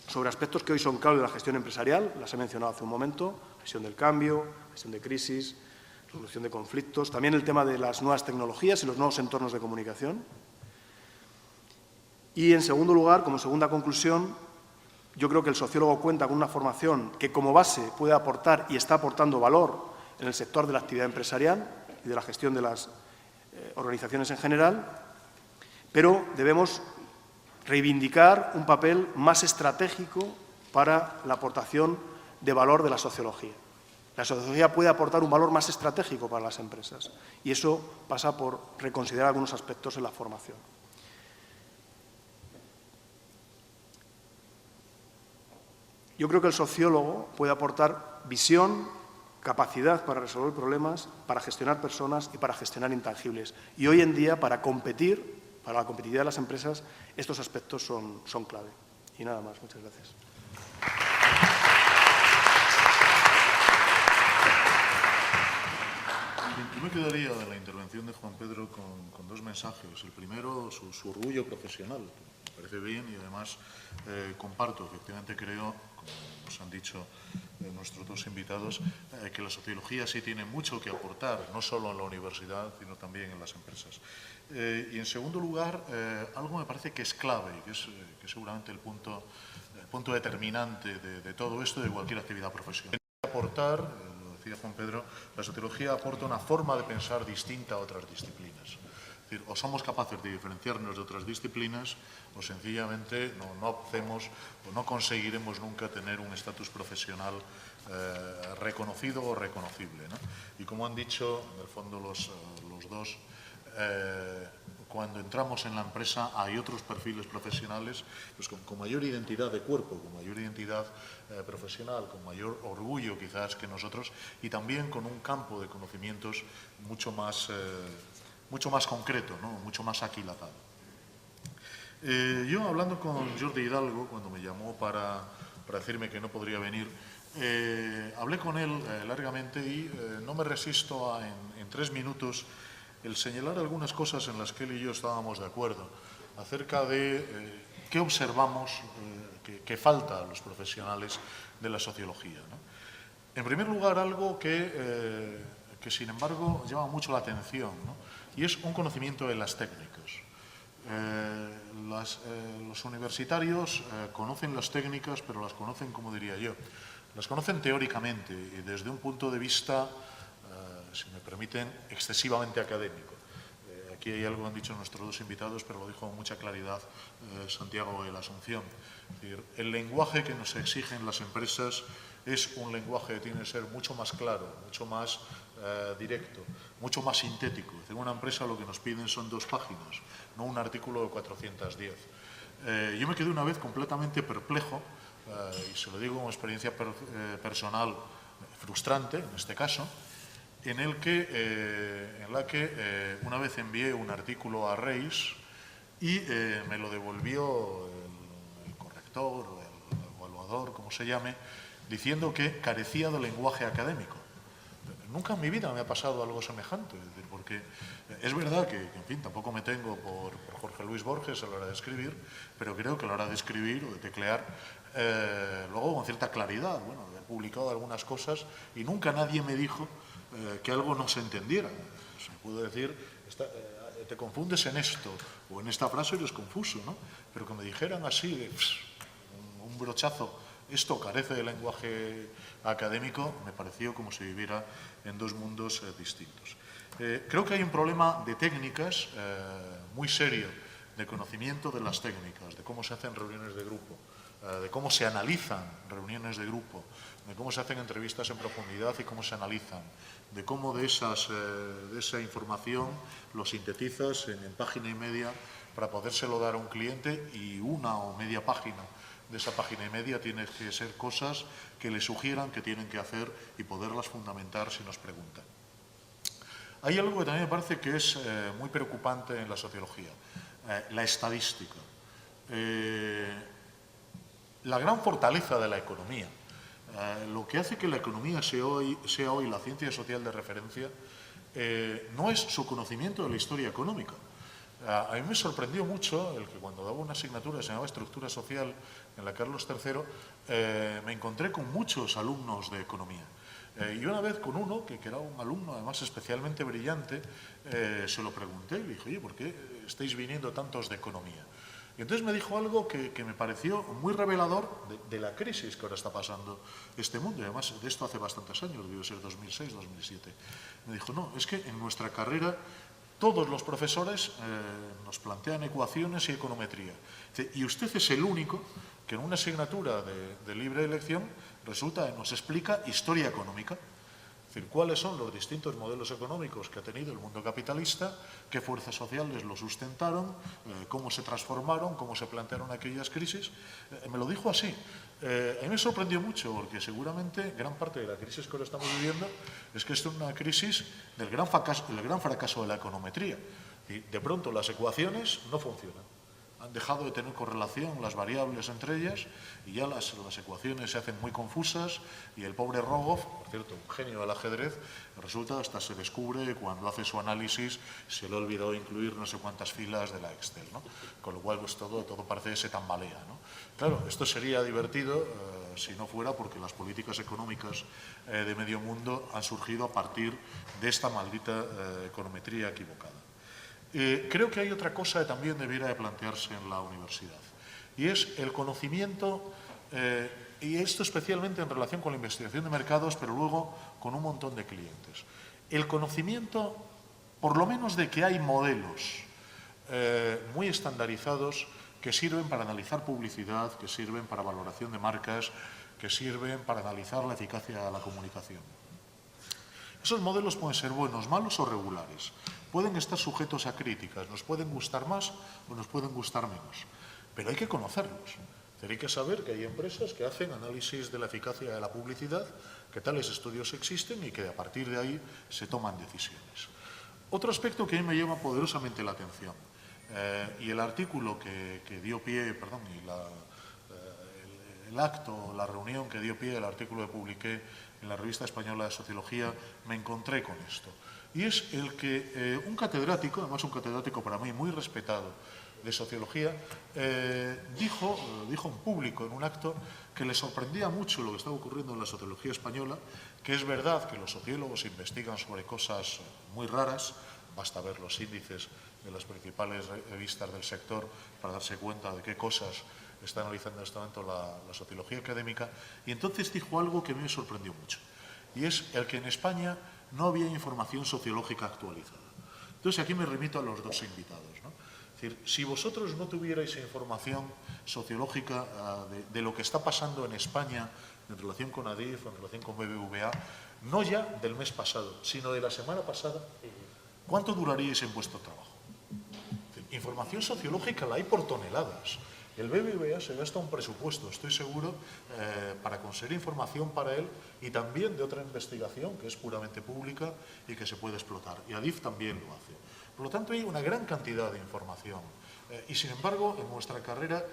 sobre aspectos que hoy son clave de la gestión empresarial, las he mencionado hace un momento, gestión del cambio, gestión de crisis, resolución de conflictos, también el tema de las nuevas tecnologías y los nuevos entornos de comunicación. Y, en segundo lugar, como segunda conclusión, yo creo que el sociólogo cuenta con una formación que, como base, puede aportar y está aportando valor en el sector de la actividad empresarial y de la gestión de las organizaciones en general, pero debemos reivindicar un papel más estratégico para la aportación de valor de la sociología. La sociología puede aportar un valor más estratégico para las empresas y eso pasa por reconsiderar algunos aspectos en la formación. Yo creo que el sociólogo puede aportar visión, capacidad para resolver problemas, para gestionar personas y para gestionar intangibles. Y hoy en día, para competir, para la competitividad de las empresas, estos aspectos son clave. Y nada más. Muchas gracias. Yo me quedaría de la intervención de Juan Pedro con dos mensajes. El primero, su orgullo profesional, que me parece bien y además comparto. Efectivamente creo, como nos han dicho nuestros dos invitados, que la sociología sí tiene mucho que aportar, no solo en la universidad, sino también en las empresas. Y en segundo lugar, algo me parece que es clave, que es seguramente el punto determinante de todo esto, de cualquier actividad profesional. Aportar, lo decía Juan Pedro, la sociología aporta una forma de pensar distinta a otras disciplinas. Es decir, o somos capaces de diferenciarnos de otras disciplinas o sencillamente no hacemos o no conseguiremos nunca tener un estatus profesional reconocido o reconocible, ¿no? Y como han dicho, en el fondo, los dos, cuando entramos en la empresa hay otros perfiles profesionales pues con mayor identidad de cuerpo, con mayor identidad profesional, con mayor orgullo quizás que nosotros y también con un campo de conocimientos mucho más concreto, ¿no? Mucho más aquilatado. Yo, hablando con Jordi Hidalgo, cuando me llamó para decirme que no podría venir, hablé con él largamente y no me resisto a, en 3 minutos, el señalar algunas cosas en las que él y yo estábamos de acuerdo, acerca de qué observamos que falta a los profesionales de la sociología, ¿no? En primer lugar, algo que sin embargo llama mucho la atención, ¿no? Y es un conocimiento de las técnicas. Los universitarios conocen las técnicas, pero las conocen, como diría yo, las conocen teóricamente y desde un punto de vista, si me permiten, excesivamente académico. Aquí hay algo que han dicho nuestros dos invitados, pero lo dijo con mucha claridad Santiago de la Asunción. Es decir, el lenguaje que nos exigen las empresas es un lenguaje que tiene que ser mucho más claro, mucho más directo, mucho más sintético. En una empresa lo que nos piden son 2 páginas, no un artículo de 410. Yo me quedé una vez completamente perplejo, y se lo digo como experiencia personal frustrante, en este caso, en la que una vez envié un artículo a Reis y me lo devolvió el corrector o el evaluador, como se llame, diciendo que carecía de lenguaje académico. Nunca en mi vida me ha pasado algo semejante, porque es verdad que en fin, tampoco me tengo por Jorge Luis Borges a la hora de escribir, pero creo que a la hora de escribir o de teclear, luego con cierta claridad, bueno, he publicado algunas cosas y nunca nadie me dijo que algo no se entendiera. Se me pudo decir, te confundes en esto, o en esta frase eres confuso, ¿no? Pero que me dijeran así, de un brochazo, esto carece de lenguaje académico, me pareció como si viviera en 2 mundos distintos. Creo que hay un problema de técnicas muy serio, de conocimiento de las técnicas, de cómo se hacen reuniones de grupo, de cómo se analizan reuniones de grupo, de cómo se hacen entrevistas en profundidad y cómo se analizan, de cómo de esa información lo sintetizas en página y media para podérselo dar a un cliente y 1 o media página de esa página y media tiene que ser cosas que le sugieran que tienen que hacer y poderlas fundamentar si nos preguntan. Hay algo que también me parece que es muy preocupante en la sociología, la estadística. La gran fortaleza de la economía, lo que hace que la economía sea hoy la ciencia social de referencia, no es su conocimiento de la historia económica. A mí me sorprendió mucho el que cuando daba una asignatura que se llamaba Estructura Social en la Carlos III, me encontré con muchos alumnos de economía. Y una vez con uno, que era un alumno además especialmente brillante, se lo pregunté y le dije, oye, ¿por qué estáis viniendo tantos de economía? Y entonces me dijo algo que me pareció muy revelador de la crisis que ahora está pasando este mundo. Y además de esto hace bastantes años, debió ser 2006, 2007. Me dijo, no, es que en nuestra carrera todos los profesores nos plantean ecuaciones y econometría. Y usted es el único que en una asignatura de libre elección resulta que nos explica historia económica. Es decir, cuáles son los distintos modelos económicos que ha tenido el mundo capitalista, qué fuerzas sociales lo sustentaron, cómo se transformaron, cómo se plantearon aquellas crisis. Me lo dijo así. A mí me sorprendió mucho porque seguramente gran parte de la crisis que ahora estamos viviendo es que esto es una crisis del gran fracaso de la econometría. Y de pronto las ecuaciones no funcionan. Han dejado de tener correlación las variables entre ellas y ya las ecuaciones se hacen muy confusas y el pobre Rogoff, por cierto, un genio del ajedrez, resulta hasta se descubre cuando hace su análisis se le ha olvidado incluir no sé cuántas filas de la Excel, ¿no? Con lo cual pues todo parece que se tambalea, ¿no? Claro, esto sería divertido si no fuera porque las políticas económicas de medio mundo han surgido a partir de esta maldita econometría equivocada. Creo que hay otra cosa que también debiera de plantearse en la universidad y es el conocimiento, y esto especialmente en relación con la investigación de mercados, pero luego con un montón de clientes. El conocimiento, por lo menos de que hay modelos muy estandarizados que sirven para analizar publicidad, que sirven para valoración de marcas, que sirven para analizar la eficacia de la comunicación. Esos modelos pueden ser buenos, malos o regulares. Pueden estar sujetos a críticas, nos pueden gustar más o nos pueden gustar menos, pero hay que conocerlos. Hay que saber que hay empresas que hacen análisis de la eficacia de la publicidad, que tales estudios existen y que a partir de ahí se toman decisiones. Otro aspecto que a mí me llama poderosamente la atención, y el artículo que dio pie, perdón, y el acto, la reunión que dio pie al artículo que publiqué en la Revista Española de Sociología, me encontré con esto. Y es el que un catedrático, además un catedrático para mí muy respetado de sociología, dijo en público en un acto que le sorprendía mucho lo que estaba ocurriendo en la sociología española, que es verdad que los sociólogos investigan sobre cosas muy raras, basta ver los índices de las principales revistas del sector para darse cuenta de qué cosas está analizando en este momento la sociología académica, y entonces dijo algo que a mí me sorprendió mucho, y es el que en España no había información sociológica actualizada. Entonces aquí me remito a los dos invitados, ¿no? Es decir, si vosotros no tuvierais información sociológica de lo que está pasando en España en relación con ADIF, en relación con BBVA, no ya del mes pasado, sino de la semana pasada, ¿cuánto duraríais en vuestro trabajo? Es decir, información sociológica la hay por toneladas. El BBVA se gasta un presupuesto, estoy seguro, para conseguir información para él y también de otra investigación que es puramente pública y que se puede explotar. Y ADIF también lo hace. Por lo tanto, hay una gran cantidad de información. Y sin embargo, en nuestra carrera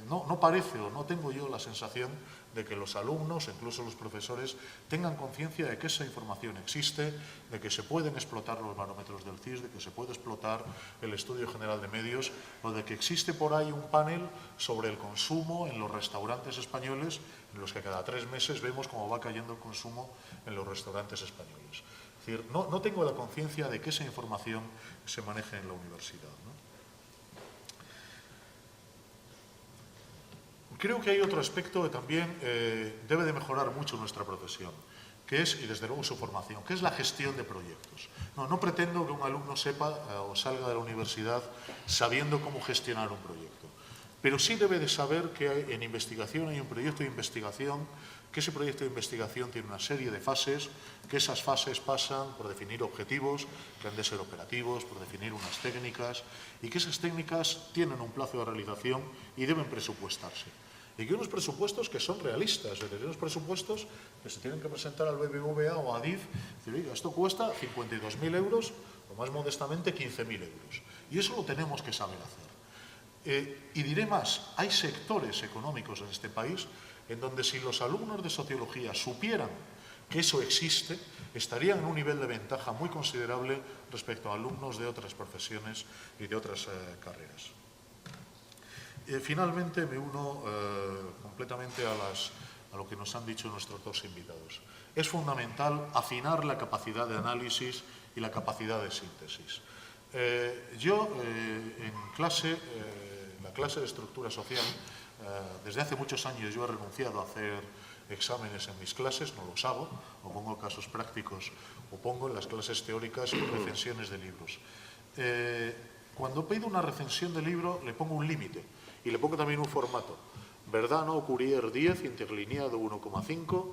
no parece o no tengo yo la sensación de que los alumnos, incluso los profesores, tengan conciencia de que esa información existe, de que se pueden explotar los barómetros del CIS, de que se puede explotar el Estudio General de Medios, o de que existe por ahí un panel sobre el consumo en los restaurantes españoles, en los que cada 3 meses vemos cómo va cayendo el consumo en los restaurantes españoles. Es decir, no tengo la conciencia de que esa información se maneje en la universidad, ¿no? Creo que hay otro aspecto que también debe de mejorar mucho nuestra profesión, que es, y desde luego su formación, que es la gestión de proyectos. No pretendo que un alumno sepa o salga de la universidad sabiendo cómo gestionar un proyecto, pero sí debe de saber que en investigación hay un proyecto de investigación, que ese proyecto de investigación tiene una serie de fases, que esas fases pasan por definir objetivos, que han de ser operativos, por definir unas técnicas, y que esas técnicas tienen un plazo de realización y deben presupuestarse. Y que unos presupuestos que son realistas, es decir, unos presupuestos que se tienen que presentar al BBVA o a ADIF, decir, oiga, esto cuesta 52.000 euros, o más modestamente 15.000 euros. Y eso lo tenemos que saber hacer. Y diré más, hay sectores económicos en este país en donde si los alumnos de sociología supieran que eso existe, estarían en un nivel de ventaja muy considerable respecto a alumnos de otras profesiones y de otras carreras. Finalmente me uno completamente a lo que nos han dicho nuestros dos invitados. Es fundamental afinar la capacidad de análisis y la capacidad de síntesis. Yo en la clase de estructura social, desde hace muchos años yo he renunciado a hacer exámenes en mis clases, no los hago, o pongo casos prácticos, o pongo en las clases teóricas recensiones de libros. Cuando pido una recensión de libro le pongo un límite y le pongo también un formato. Verdano o Courier 10, interlineado 1,5,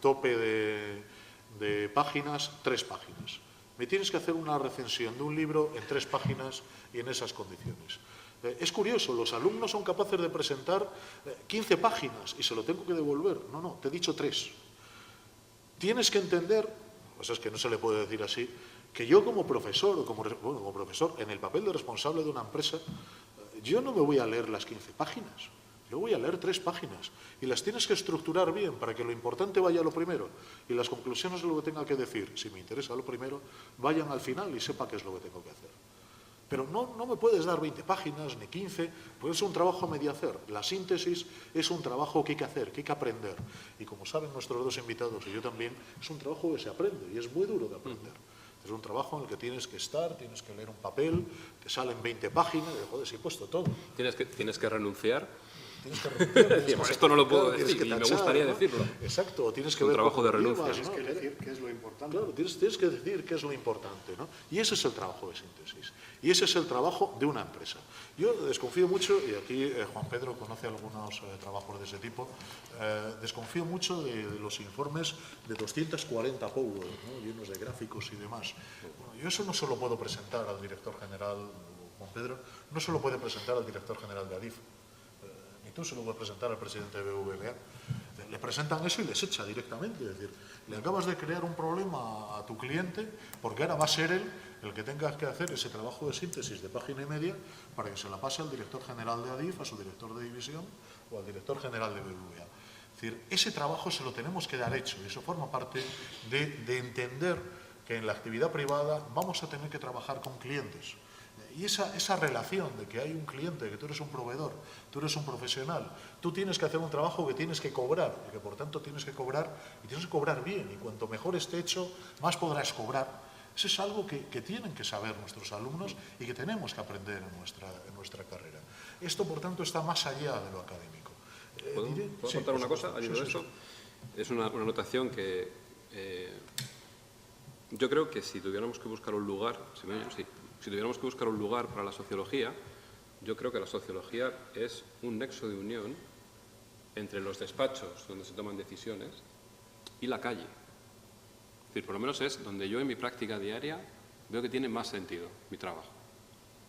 tope de páginas, 3 páginas. Me tienes que hacer una recensión de un libro en 3 páginas y en esas condiciones. Es curioso, los alumnos son capaces de presentar 15 páginas y se lo tengo que devolver. No, te he dicho 3. Tienes que entender, pues es que no se le puede decir así, que yo como profesor, o como profesor, en el papel de responsable de una empresa, yo no me voy a leer las 15 páginas. Yo voy a leer 3 páginas y las tienes que estructurar bien para que lo importante vaya a lo primero y las conclusiones de lo que tenga que decir, si me interesa lo primero, vayan al final y sepa qué es lo que tengo que hacer. Pero no me puedes dar 20 páginas ni 15, porque es un trabajo a medio hacer. La síntesis es un trabajo que hay que hacer, que hay que aprender. Y como saben nuestros 2 invitados y yo también, es un trabajo que se aprende y es muy duro de aprender. Es un trabajo en el que tienes que estar, tienes que leer un papel, te salen 20 páginas, y joder, si he puesto todo. Tienes que renunciar. Tienes que renunciar. Esto no lo puedo decir que y me tachar, gustaría ¿no? decirlo. Exacto, tienes que Un ver trabajo cómo de renuncia. llevas, Tienes ¿no? que decir qué es lo importante. Claro, tienes que decir qué es lo importante, ¿no? Y ese es el trabajo de síntesis. Y ese es el trabajo de una empresa. Yo desconfío mucho, y aquí Juan Pedro conoce algunos trabajos de ese tipo, desconfío mucho de los informes de 240 PowerPoint, ¿no? Llenos de gráficos y demás. Bueno, yo eso no se lo puedo presentar al director general, Juan Pedro, no se lo puede presentar al director general de Adif. Ni tú se lo puedes presentar al presidente de BBVA. Le presentan eso y les echa directamente. Es decir, le acabas de crear un problema a tu cliente porque ahora va a ser él el que tenga que hacer ese trabajo de síntesis de página y media para que se la pase al director general de Adif, a su director de división o al director general de BBVA. Es decir, ese trabajo se lo tenemos que dar hecho y eso forma parte de entender que en la actividad privada vamos a tener que trabajar con clientes. Y esa relación de que hay un cliente, que tú eres un proveedor, tú eres un profesional, tú tienes que hacer un trabajo que tienes que cobrar, y que por tanto tienes que cobrar, y tienes que cobrar bien, y cuanto mejor esté hecho, más podrás cobrar. Eso es algo que tienen que saber nuestros alumnos y que tenemos que aprender en nuestra carrera. Esto, por tanto, está más allá de lo académico. ¿Puedo contar una cosa? Al hilo de eso, es una anotación que yo creo que si tuviéramos que buscar un lugar, si tuviéramos que buscar un lugar para la sociología, yo creo que la sociología es un nexo de unión entre los despachos donde se toman decisiones y la calle. Es decir, por lo menos es donde yo en mi práctica diaria veo que tiene más sentido mi trabajo.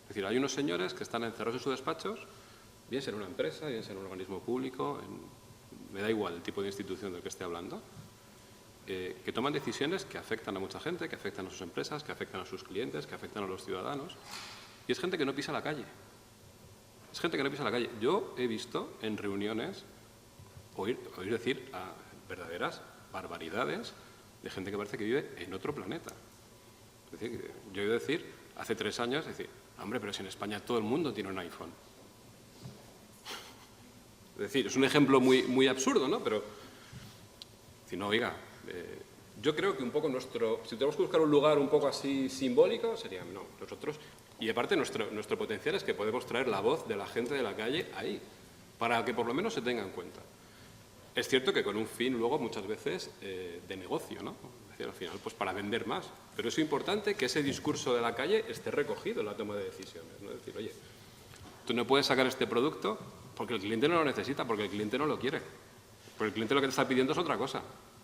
Es decir, hay unos señores que están encerrados en sus despachos, bien sea en una empresa, bien sea en un organismo público, me da igual el tipo de institución del que esté hablando, que toman decisiones que afectan a mucha gente, que afectan a sus empresas, que afectan a sus clientes, que afectan a los ciudadanos. Y es gente que no pisa la calle. Es gente que no pisa la calle. Yo he visto en reuniones oír decir a verdaderas barbaridades de gente que parece que vive en otro planeta. Es decir, yo he oído decir, hace 3 años, hombre, pero si en España todo el mundo tiene un iPhone. Es decir, es un ejemplo muy absurdo, ¿no? Pero, si no, oiga, yo creo que un poco si tenemos que buscar un lugar un poco así simbólico, sería, no, nosotros, y aparte nuestro potencial es que podemos traer la voz de la gente de la calle ahí, para que por lo menos se tenga en cuenta. Es cierto que con un fin luego muchas veces de negocio, ¿no? Es decir, al final, pues para vender más. Pero es importante que ese discurso de la calle esté recogido en la toma de decisiones, ¿no? Es decir, oye, tú no puedes sacar este producto porque el cliente no lo necesita, porque el cliente no lo quiere. Porque el cliente lo que te está pidiendo es otra cosa.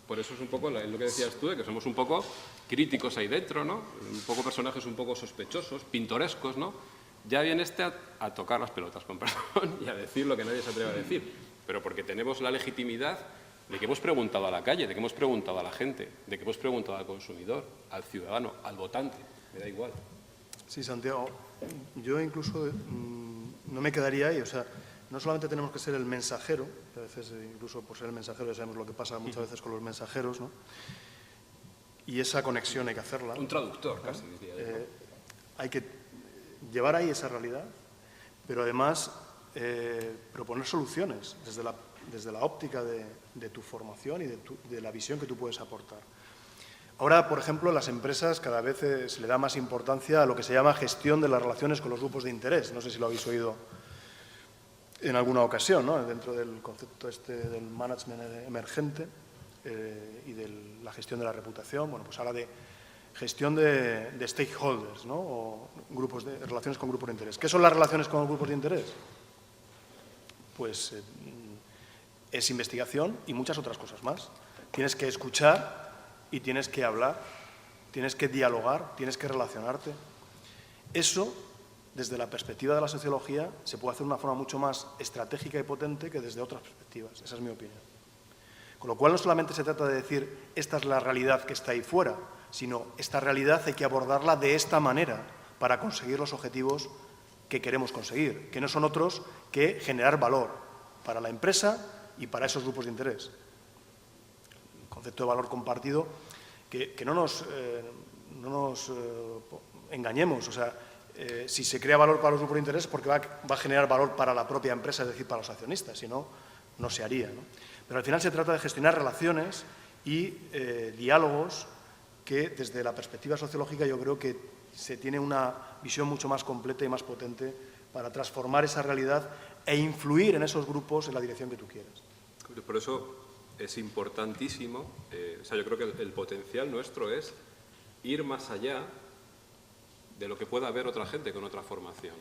Por eso es un poco lo que decías tú, de que somos un poco críticos ahí dentro, ¿no? Un poco personajes un poco sospechosos, pintorescos, ¿no? Ya viene a tocar las pelotas, con perdón, y a decir lo que nadie se atreve a decir. Pero porque tenemos la legitimidad de que hemos preguntado a la calle, de que hemos preguntado a la gente, de que hemos preguntado al consumidor, al ciudadano, al votante. Me da igual. Sí, Santiago. Yo incluso no me quedaría ahí. O sea, no solamente tenemos que ser el mensajero, que a veces incluso por ser el mensajero ya sabemos lo que pasa muchas veces con los mensajeros, ¿no? Y esa conexión hay que hacerla. Un traductor, casi diría yo. Hay que llevar ahí esa realidad, pero además proponer soluciones desde la óptica de tu formación y de la visión que tú puedes aportar. Ahora, por ejemplo, en las empresas cada vez se le da más importancia a lo que se llama gestión de las relaciones con los grupos de interés. No sé si lo habéis oído en alguna ocasión, ¿no? Dentro del concepto del management emergente y de la gestión de la reputación, bueno, pues habla de gestión de stakeholders, ¿no? O relaciones con grupos de interés. ¿Qué son las relaciones con grupos de interés? Pues es investigación y muchas otras cosas más. Tienes que escuchar y tienes que hablar, tienes que dialogar, tienes que relacionarte. Eso, desde la perspectiva de la sociología, se puede hacer de una forma mucho más estratégica y potente que desde otras perspectivas. Esa es mi opinión. Con lo cual, no solamente se trata de decir esta es la realidad que está ahí fuera, sino esta realidad hay que abordarla de esta manera para conseguir los objetivos que queremos conseguir, que no son otros que generar valor para la empresa y para esos grupos de interés. El concepto de valor compartido, que no nos engañemos, o sea, si se crea valor para los grupos de interés es porque va a generar valor para la propia empresa, es decir, para los accionistas, si no, no se haría, ¿no? Pero al final se trata de gestionar relaciones y diálogos que, desde la perspectiva sociológica, yo creo que se tiene una visión mucho más completa y más potente para transformar esa realidad e influir en esos grupos en la dirección que tú quieras. Por eso es importantísimo, yo creo que el potencial nuestro es ir más allá de lo que pueda haber otra gente con otra formación.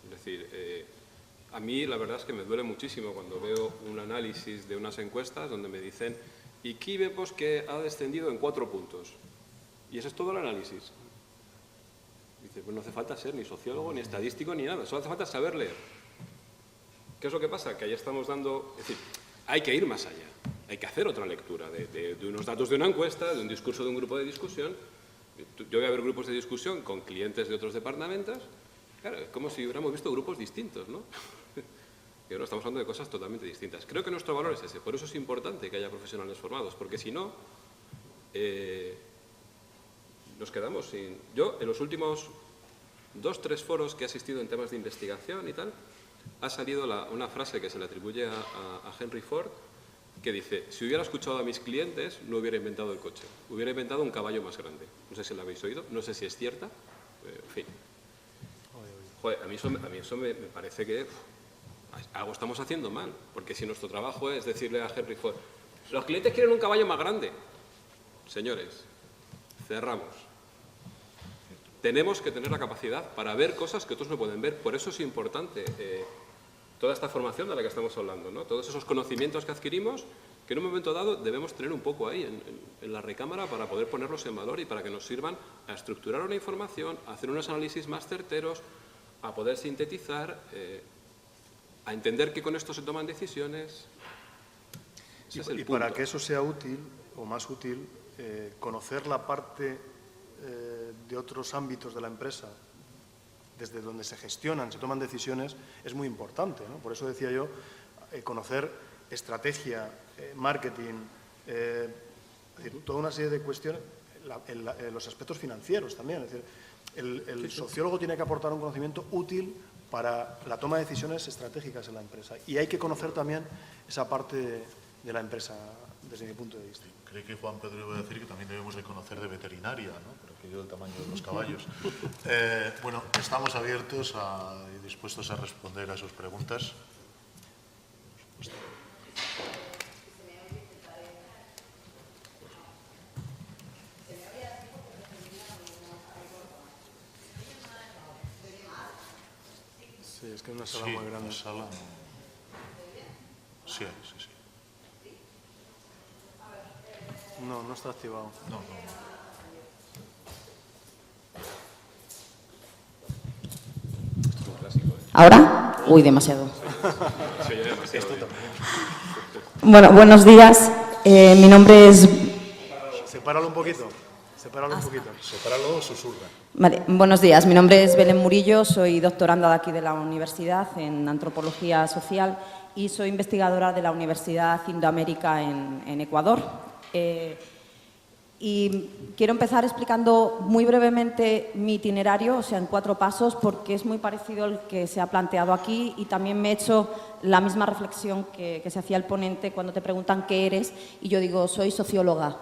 Es decir, a mí la verdad es que me duele muchísimo cuando veo un análisis de unas encuestas donde me dicen y aquí vemos que ha descendido en 4 puntos. Y ese es todo el análisis. Dice, pues no hace falta ser ni sociólogo, ni estadístico, ni nada. Solo hace falta saber leer. ¿Qué es lo que pasa? Que ahí estamos dando... Es decir, hay que ir más allá. Hay que hacer otra lectura de unos datos de una encuesta, de un discurso de un grupo de discusión. Yo voy a ver grupos de discusión con clientes de otros departamentos. Claro, es como si hubiéramos visto grupos distintos, ¿no? Y ahora estamos hablando de cosas totalmente distintas. Creo que nuestro valor es ese. Por eso es importante que haya profesionales formados, porque si no, nos quedamos sin... Yo, en los últimos 2 o 3 foros que he asistido en temas de investigación y tal, ha salido una frase que se le atribuye a Henry Ford, que dice, si hubiera escuchado a mis clientes, no hubiera inventado el coche, hubiera inventado un caballo más grande. No sé si la habéis oído, no sé si es cierta, en fin. Joder, a mí eso me parece que algo estamos haciendo mal, porque si nuestro trabajo es decirle a Henry Ford, los clientes quieren un caballo más grande. Señores, cerramos. Tenemos que tener la capacidad para ver cosas que otros no pueden ver. Por eso es importante toda esta formación de la que estamos hablando, ¿no? Todos esos conocimientos que adquirimos, que en un momento dado debemos tener un poco ahí en la recámara para poder ponerlos en valor y para que nos sirvan a estructurar una información, a hacer unos análisis más certeros, a poder sintetizar, a entender que con esto se toman decisiones. Ese es el punto. Para que eso sea útil, o más útil, conocer la parte de otros ámbitos de la empresa, desde donde se gestionan, se toman decisiones, es muy importante, ¿no? Por eso decía yo, conocer estrategia, marketing, es decir, toda una serie de cuestiones, los aspectos financieros también. Es decir, el sociólogo tiene que aportar un conocimiento útil para la toma de decisiones estratégicas en la empresa. Y hay que conocer también esa parte de la empresa, desde mi punto de vista. Creí que Juan Pedro iba a decir que también debemos de conocer de veterinaria, ¿no? Por aquello del tamaño de los caballos. Bueno, estamos abiertos y dispuestos a responder a sus preguntas. Sí, es que es una sala muy grande. Una sala... Sí, sí, sí. No, no está activado. No. Esto es un clásico, ¿eh? ¿Ahora? Uy, demasiado. Se oye demasiado bien. Bueno, buenos días. Mi nombre es... Sepáralo un poquito. Sepáralo un poquito. Sepáralo o susurra. Vale, buenos días. Mi nombre es Belén Murillo, soy doctoranda de aquí de la universidad en Antropología Social y soy investigadora de la Universidad Indoamérica en Ecuador. Y quiero empezar explicando muy brevemente mi itinerario, o sea, en 4 pasos, porque es muy parecido al que se ha planteado aquí y también me he hecho la misma reflexión que se hacía el ponente cuando te preguntan qué eres y yo digo, soy socióloga.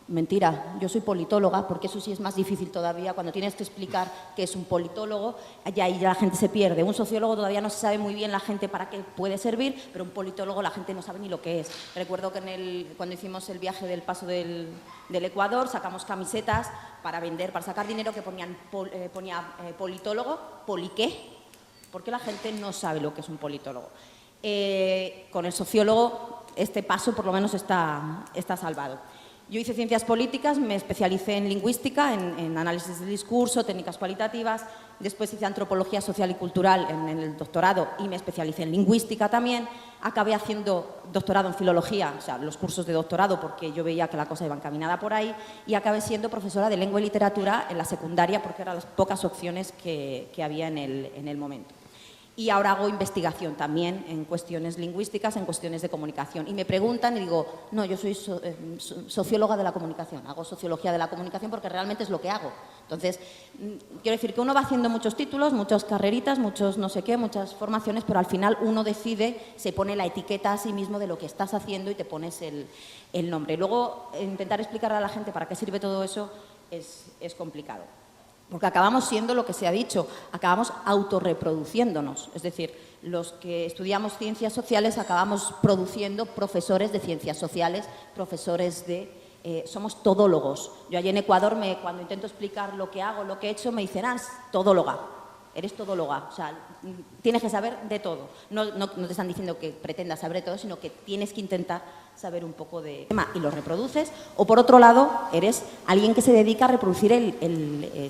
Mentira, yo soy politóloga, porque eso sí es más difícil todavía. Cuando tienes que explicar qué es un politólogo, ya ahí la gente se pierde. Un sociólogo todavía no se sabe muy bien la gente para qué puede servir, pero un politólogo la gente no sabe ni lo que es. Recuerdo que cuando hicimos el viaje del Paso del Ecuador, sacamos camisetas para vender, para sacar dinero que ponía politólogo, ¿poli qué? Porque la gente no sabe lo que es un politólogo. Con el sociólogo este paso por lo menos está salvado. Yo hice ciencias políticas, me especialicé en lingüística, en análisis del discurso, técnicas cualitativas. Después hice antropología social y cultural en el doctorado y me especialicé en lingüística también. Acabé haciendo doctorado en filología, o sea, los cursos de doctorado, porque yo veía que la cosa iba encaminada por ahí, y acabé siendo profesora de lengua y literatura en la secundaria, porque eran las pocas opciones que había en el momento. Y ahora hago investigación también en cuestiones lingüísticas, en cuestiones de comunicación. Y me preguntan y digo, no, yo soy socióloga de la comunicación, hago sociología de la comunicación porque realmente es lo que hago. Entonces, quiero decir que uno va haciendo muchos títulos, muchas carreritas, muchos no sé qué, muchas formaciones, pero al final uno decide, se pone la etiqueta a sí mismo de lo que estás haciendo y te pones el nombre. Luego, intentar explicar a la gente para qué sirve todo eso es complicado. Porque acabamos siendo lo que se ha dicho, acabamos autorreproduciéndonos. Es decir, los que estudiamos ciencias sociales acabamos produciendo profesores de ciencias sociales, profesores de... somos todólogos. Yo allí en Ecuador, cuando intento explicar lo que hago, lo que he hecho, me dicen, ah, todóloga. Eres todóloga, o sea, tienes que saber de todo. No te están diciendo que pretendas saber de todo, sino que tienes que intentar saber un poco de tema y lo reproduces. O por otro lado, eres alguien que se dedica a reproducir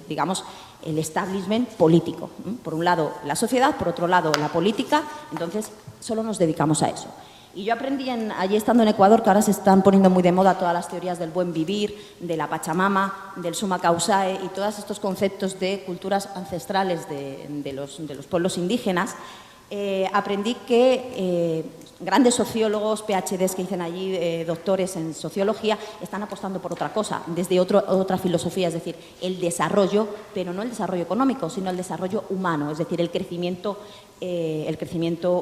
digamos, el establishment político. Por un lado, la sociedad, por otro lado, la política. Entonces, solo nos dedicamos a eso. Y yo aprendí allí estando en Ecuador, que ahora se están poniendo muy de moda todas las teorías del buen vivir, de la Pachamama, del Summa Causae y todos estos conceptos de culturas ancestrales de los pueblos indígenas. Aprendí que grandes sociólogos, PhDs que dicen allí, doctores en sociología, están apostando por otra cosa, desde otra filosofía, es decir, el desarrollo, pero no el desarrollo económico, sino el desarrollo humano, es decir, el crecimiento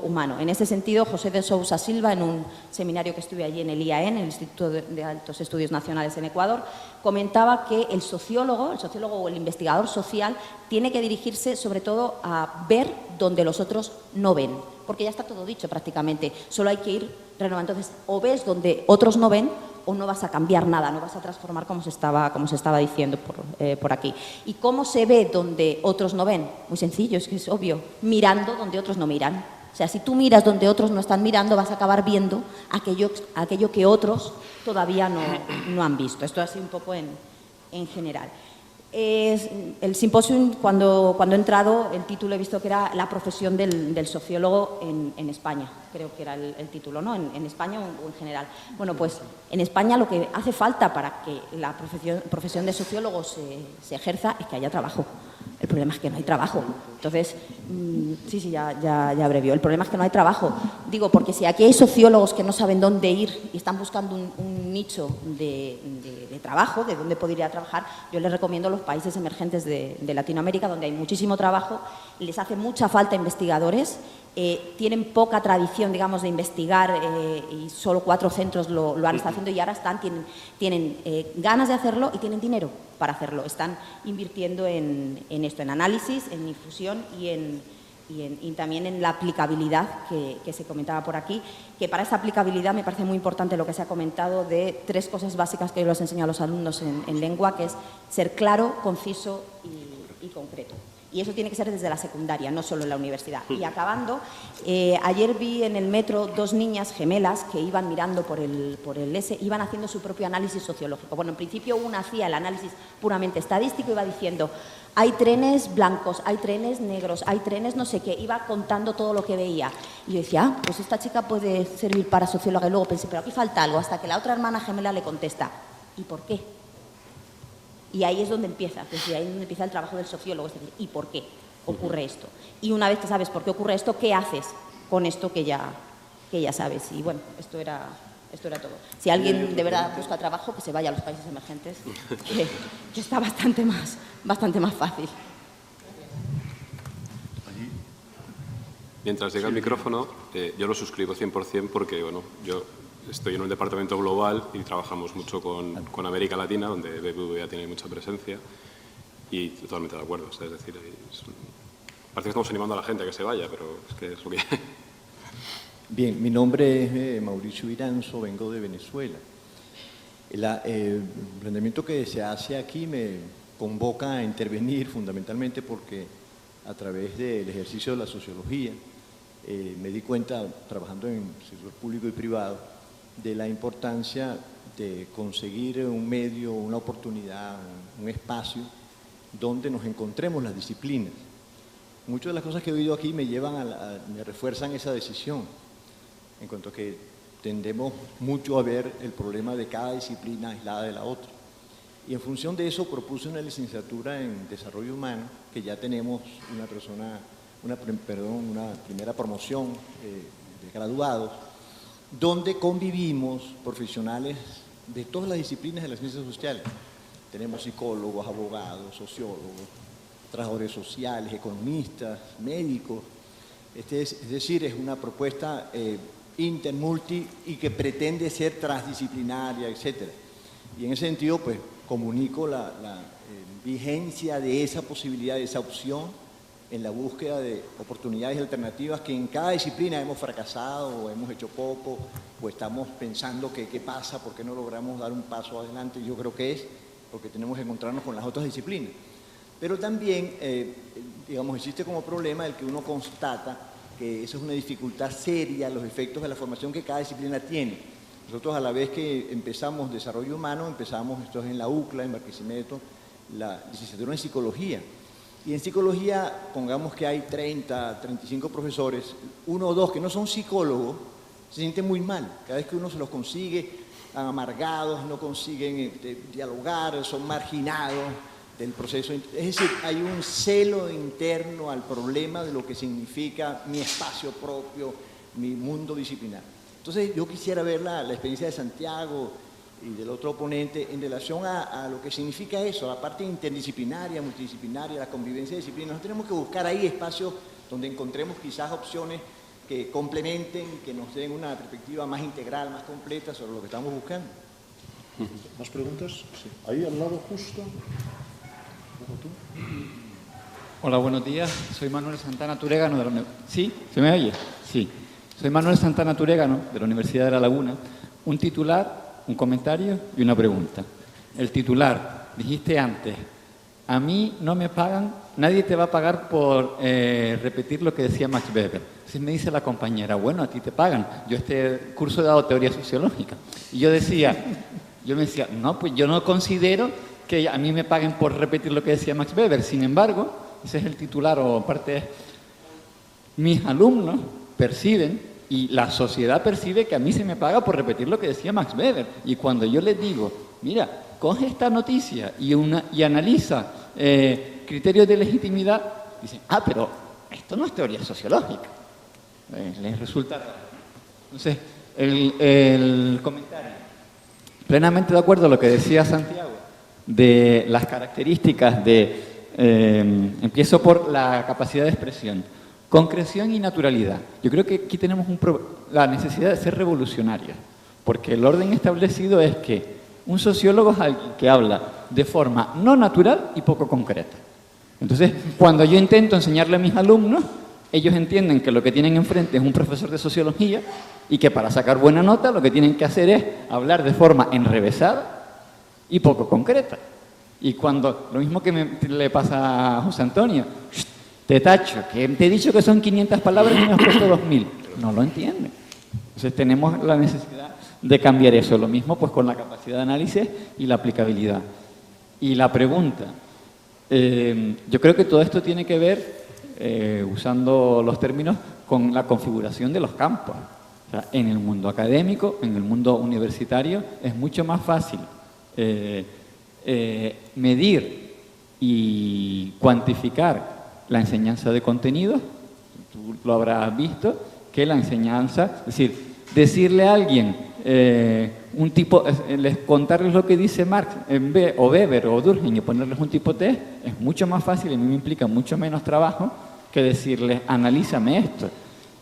humano. En ese sentido, José de Sousa Silva, en un seminario que estuve allí en el IAN, el Instituto de Altos Estudios Nacionales en Ecuador, comentaba que el sociólogo o el investigador social tiene que dirigirse sobre todo a ver donde los otros no ven, porque ya está todo dicho prácticamente, solo hay que ir renovando. Entonces, o ves donde otros no ven o no vas a cambiar nada, no vas a transformar como se estaba diciendo por aquí. ¿Y cómo se ve donde otros no ven? Muy sencillo, es que es obvio, mirando donde otros no miran. O sea, si tú miras donde otros no están mirando, vas a acabar viendo aquello que otros todavía no han visto. Esto así un poco en general. El simposio, cuando he entrado, el título he visto que era la profesión del sociólogo en España, creo que era el título, ¿no? En España o en general. Bueno, pues en España lo que hace falta para que la profesión de sociólogo se ejerza es que haya trabajo. El problema es que no hay trabajo. Entonces, sí, ya abrevió. El problema es que no hay trabajo. Digo, porque si aquí hay sociólogos que no saben dónde ir y están buscando un nicho de trabajo, de dónde poder ir a trabajar, yo les recomiendo los países emergentes de Latinoamérica, donde hay muchísimo trabajo, les hace mucha falta investigadores, tienen poca tradición, digamos, de investigar y solo 4 centros lo han estado haciendo y ahora tienen ganas de hacerlo y tienen dinero para hacerlo. Están invirtiendo en esto, en análisis, en difusión y también en la aplicabilidad que se comentaba por aquí, que para esa aplicabilidad me parece muy importante lo que se ha comentado de 3 cosas básicas que yo les enseño a los alumnos en lengua, que es ser claro, conciso y concreto. Y eso tiene que ser desde la secundaria, no solo en la universidad. Y acabando, ayer vi en el metro 2 niñas gemelas que iban mirando por el iban haciendo su propio análisis sociológico. Bueno, en principio una hacía el análisis puramente estadístico, iba diciendo, hay trenes blancos, hay trenes negros, hay trenes no sé qué, iba contando todo lo que veía. Y yo decía, pues esta chica puede servir para socióloga. Y luego pensé, pero aquí falta algo, hasta que la otra hermana gemela le contesta, ¿y por qué? Y ahí es donde empieza, es decir, ahí es donde empieza el trabajo del sociólogo, es decir, ¿y por qué ocurre esto? Y una vez que sabes por qué ocurre esto, ¿qué haces con esto que ya sabes? Y bueno, esto era todo. Si alguien de verdad busca trabajo, que se vaya a los países emergentes, que está bastante más fácil. Mientras llega el micrófono, yo lo suscribo 100% porque, bueno, yo estoy en un departamento global y trabajamos mucho con América Latina, donde BBVA tiene mucha presencia, y totalmente de acuerdo. O sea, es decir, parece que estamos animando a la gente a que se vaya, pero es que es lo que hay. Bien, mi nombre es Mauricio Iranzo, vengo de Venezuela. El planteamiento que se hace aquí me convoca a intervenir fundamentalmente porque a través del ejercicio de la sociología me di cuenta, trabajando en el sector público y privado, de la importancia de conseguir un medio, una oportunidad, un espacio donde nos encontremos las disciplinas. Muchas de las cosas que he oído aquí me llevan me refuerzan esa decisión, en cuanto a que tendemos mucho a ver el problema de cada disciplina aislada de la otra. Y en función de eso propuse una licenciatura en Desarrollo Humano, que ya tenemos una primera promoción de graduados, donde convivimos profesionales de todas las disciplinas de las ciencias sociales. Tenemos psicólogos, abogados, sociólogos, trabajadores sociales, economistas, médicos. Es decir, es una propuesta intermulti y que pretende ser transdisciplinaria, etc. Y en ese sentido, pues, comunico la vigencia de esa posibilidad, de esa opción, en la búsqueda de oportunidades alternativas que en cada disciplina hemos fracasado o hemos hecho poco o estamos pensando que qué pasa, por qué no logramos dar un paso adelante. Yo creo que es porque tenemos que encontrarnos con las otras disciplinas. Pero también, digamos, existe como problema el que uno constata que eso es una dificultad seria, los efectos de la formación que cada disciplina tiene. Nosotros, a la vez que empezamos Desarrollo Humano, empezamos, esto es en la UCLA, en Barquisimeto, la licenciatura en Psicología. Y en Psicología, pongamos que hay 30, 35 profesores, uno o dos que no son psicólogos, se sienten muy mal. Cada vez que uno se los consigue, amargados, no consiguen dialogar, son marginados del proceso. Es decir, hay un celo interno al problema de lo que significa mi espacio propio, mi mundo disciplinar. Entonces, yo quisiera ver la experiencia de Santiago y del otro oponente en relación a lo que significa eso, la parte interdisciplinaria, multidisciplinaria, la convivencia de disciplinas. Nosotros tenemos que buscar ahí espacios donde encontremos quizás opciones que complementen, que nos den una perspectiva más integral, más completa sobre lo que estamos buscando. ¿Más preguntas? Sí. Ahí al lado justo. Hola, buenos días. Soy Manuel Santana Turegano de la Universidad. ¿Sí? ¿Se me oye? Sí. Soy Manuel Santana Turegano de la Universidad de La Laguna. Un titular, un comentario y una pregunta. El titular, dijiste antes, a mí no me pagan, nadie te va a pagar por repetir lo que decía Max Weber. Entonces me dice la compañera, bueno, a ti te pagan. Yo este curso he dado teoría sociológica. Y yo me decía, no, pues yo no considero que a mí me paguen por repetir lo que decía Max Weber. Sin embargo, ese es el titular o parte, mis alumnos perciben y la sociedad percibe que a mí se me paga por repetir lo que decía Max Weber. Y cuando yo les digo, mira, coge esta noticia y analiza criterios de legitimidad, dicen, pero esto no es teoría sociológica. Les resulta raro. Entonces, el comentario, plenamente de acuerdo a lo que decía Santiago, de las características de, empiezo por la capacidad de expresión, concreción y naturalidad. Yo creo que aquí tenemos la necesidad de ser revolucionarios, porque el orden establecido es que un sociólogo es alguien que habla de forma no natural y poco concreta. Entonces, cuando yo intento enseñarle a mis alumnos, ellos entienden que lo que tienen enfrente es un profesor de sociología y que para sacar buena nota lo que tienen que hacer es hablar de forma enrevesada y poco concreta. Y cuando, lo mismo que le pasa a José Antonio, te tacho, que te he dicho que son 500 palabras y me has puesto 2000. No lo entienden. Entonces tenemos la necesidad de cambiar eso. Lo mismo pues con la capacidad de análisis y la aplicabilidad. Y la pregunta, yo creo que todo esto tiene que ver, usando los términos, con la configuración de los campos. O sea, en el mundo académico, en el mundo universitario, es mucho más fácil medir y cuantificar la enseñanza de contenidos, tú lo habrás visto, que la enseñanza, es decir, decirle a alguien, contarles lo que dice Marx o Weber o Durkheim y ponerles un tipo test, es mucho más fácil y a mí me implica mucho menos trabajo que decirles, analízame esto.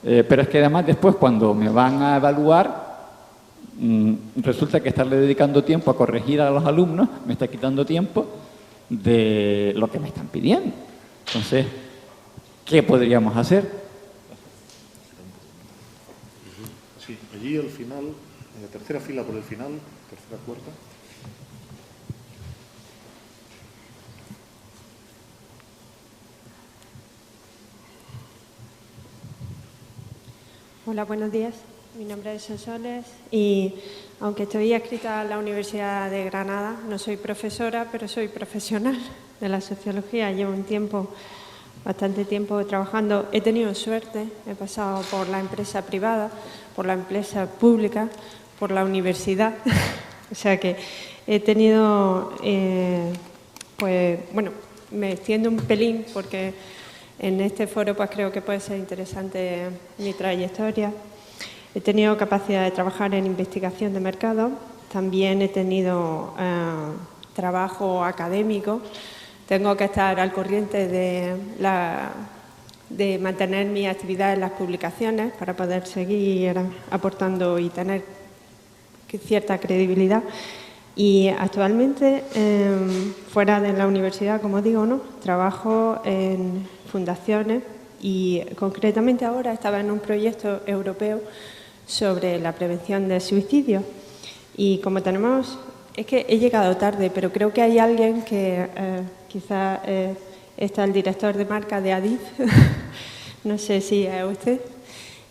Pero es que además después cuando me van a evaluar, resulta que estarle dedicando tiempo a corregir a los alumnos me está quitando tiempo de lo que me están pidiendo. Entonces, ¿qué podríamos hacer? Sí, allí al final, en la tercera fila por el final, tercera, cuarta. Hola, buenos días. mi nombre es Sonsoles y aunque estoy adscrita a la Universidad de Granada, no soy profesora, pero soy profesional de la sociología. Llevo bastante tiempo trabajando. He tenido suerte, he pasado por la empresa privada, por la empresa pública, por la universidad. O sea que he tenido, pues bueno, me extiendo un pelín porque en este foro pues creo que puede ser interesante mi trayectoria. He tenido capacidad de trabajar en investigación de mercado, también he tenido trabajo académico. Tengo que estar al corriente de mantener mi actividad en las publicaciones para poder seguir aportando y tener cierta credibilidad. Y actualmente, fuera de la universidad, como digo, ¿no?, trabajo en fundaciones y concretamente ahora estaba en un proyecto europeo sobre la prevención del suicidio. Y como tenemos, es que he llegado tarde, pero creo que hay alguien que quizá está el director de marca de Adif, no sé si es usted.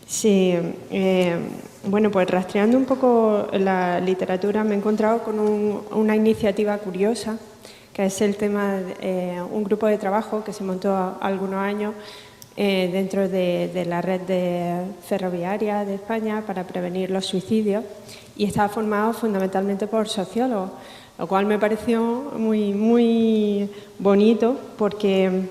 Sí, bueno, pues rastreando un poco la literatura me he encontrado con una iniciativa curiosa, que es el tema de un grupo de trabajo que se montó algunos años dentro de la red ferroviaria de España para prevenir los suicidios y estaba formado fundamentalmente por sociólogos, lo cual me pareció muy, muy bonito porque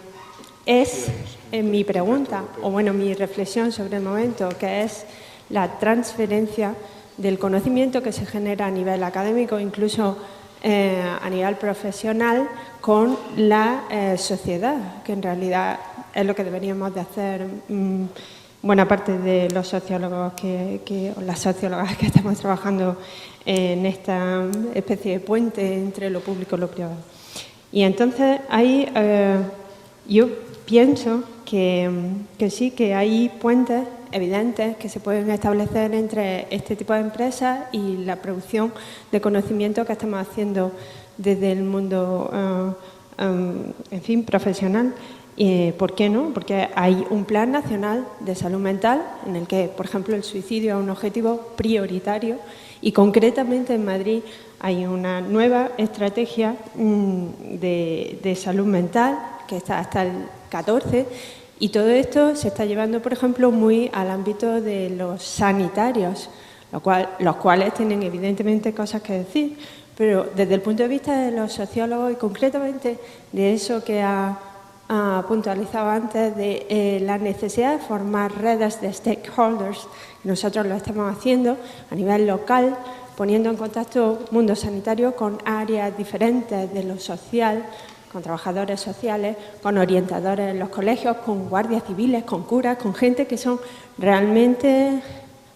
es mi pregunta, o bueno, mi reflexión sobre el momento, que es la transferencia del conocimiento que se genera a nivel académico, incluso a nivel profesional, con la sociedad, que en realidad es lo que deberíamos de hacer buena parte de los sociólogos o las sociólogas que estamos trabajando en esta especie de puente entre lo público y lo privado. Y entonces ahí yo pienso que sí, que hay puentes evidentes que se pueden establecer entre este tipo de empresas y la producción de conocimiento que estamos haciendo desde el mundo, en fin, profesional. ¿Por qué no? Porque hay un plan nacional de salud mental en el que, por ejemplo, el suicidio es un objetivo prioritario y concretamente en Madrid hay una nueva estrategia de salud mental que está hasta el 14 y todo esto se está llevando, por ejemplo, muy al ámbito de los sanitarios, los cuales tienen evidentemente cosas que decir, pero desde el punto de vista de los sociólogos y concretamente de eso que ha puntualizado antes de la necesidad de formar redes de stakeholders, nosotros lo estamos haciendo a nivel local, poniendo en contacto mundo sanitario con áreas diferentes de lo social, con trabajadores sociales, con orientadores en los colegios, con guardias civiles, con curas, con gente que son realmente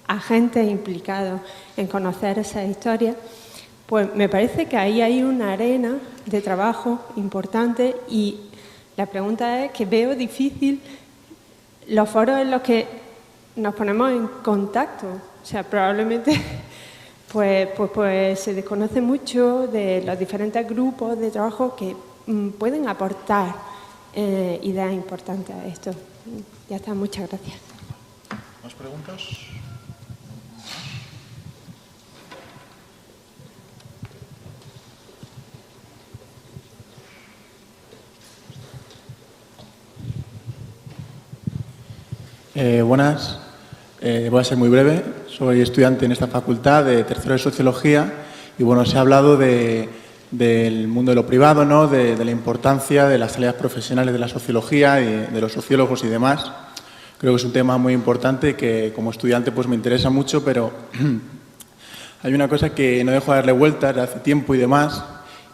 agentes implicados en conocer esa historia. Pues me parece que ahí hay una arena de trabajo importante y la pregunta es que veo difícil los foros en los que nos ponemos en contacto. O sea, probablemente pues se desconoce mucho de los diferentes grupos de trabajo que pueden aportar ideas importantes a esto. Ya está, muchas gracias. ¿Más preguntas? Buenas, voy a ser muy breve. Soy estudiante en esta facultad de tercero de Sociología y bueno, se ha hablado del mundo de lo privado, ¿no?, de la importancia de las salidas profesionales de la sociología y de los sociólogos y demás. Creo que es un tema muy importante que como estudiante pues me interesa mucho, pero hay una cosa que no dejo de darle vueltas de hace tiempo y demás,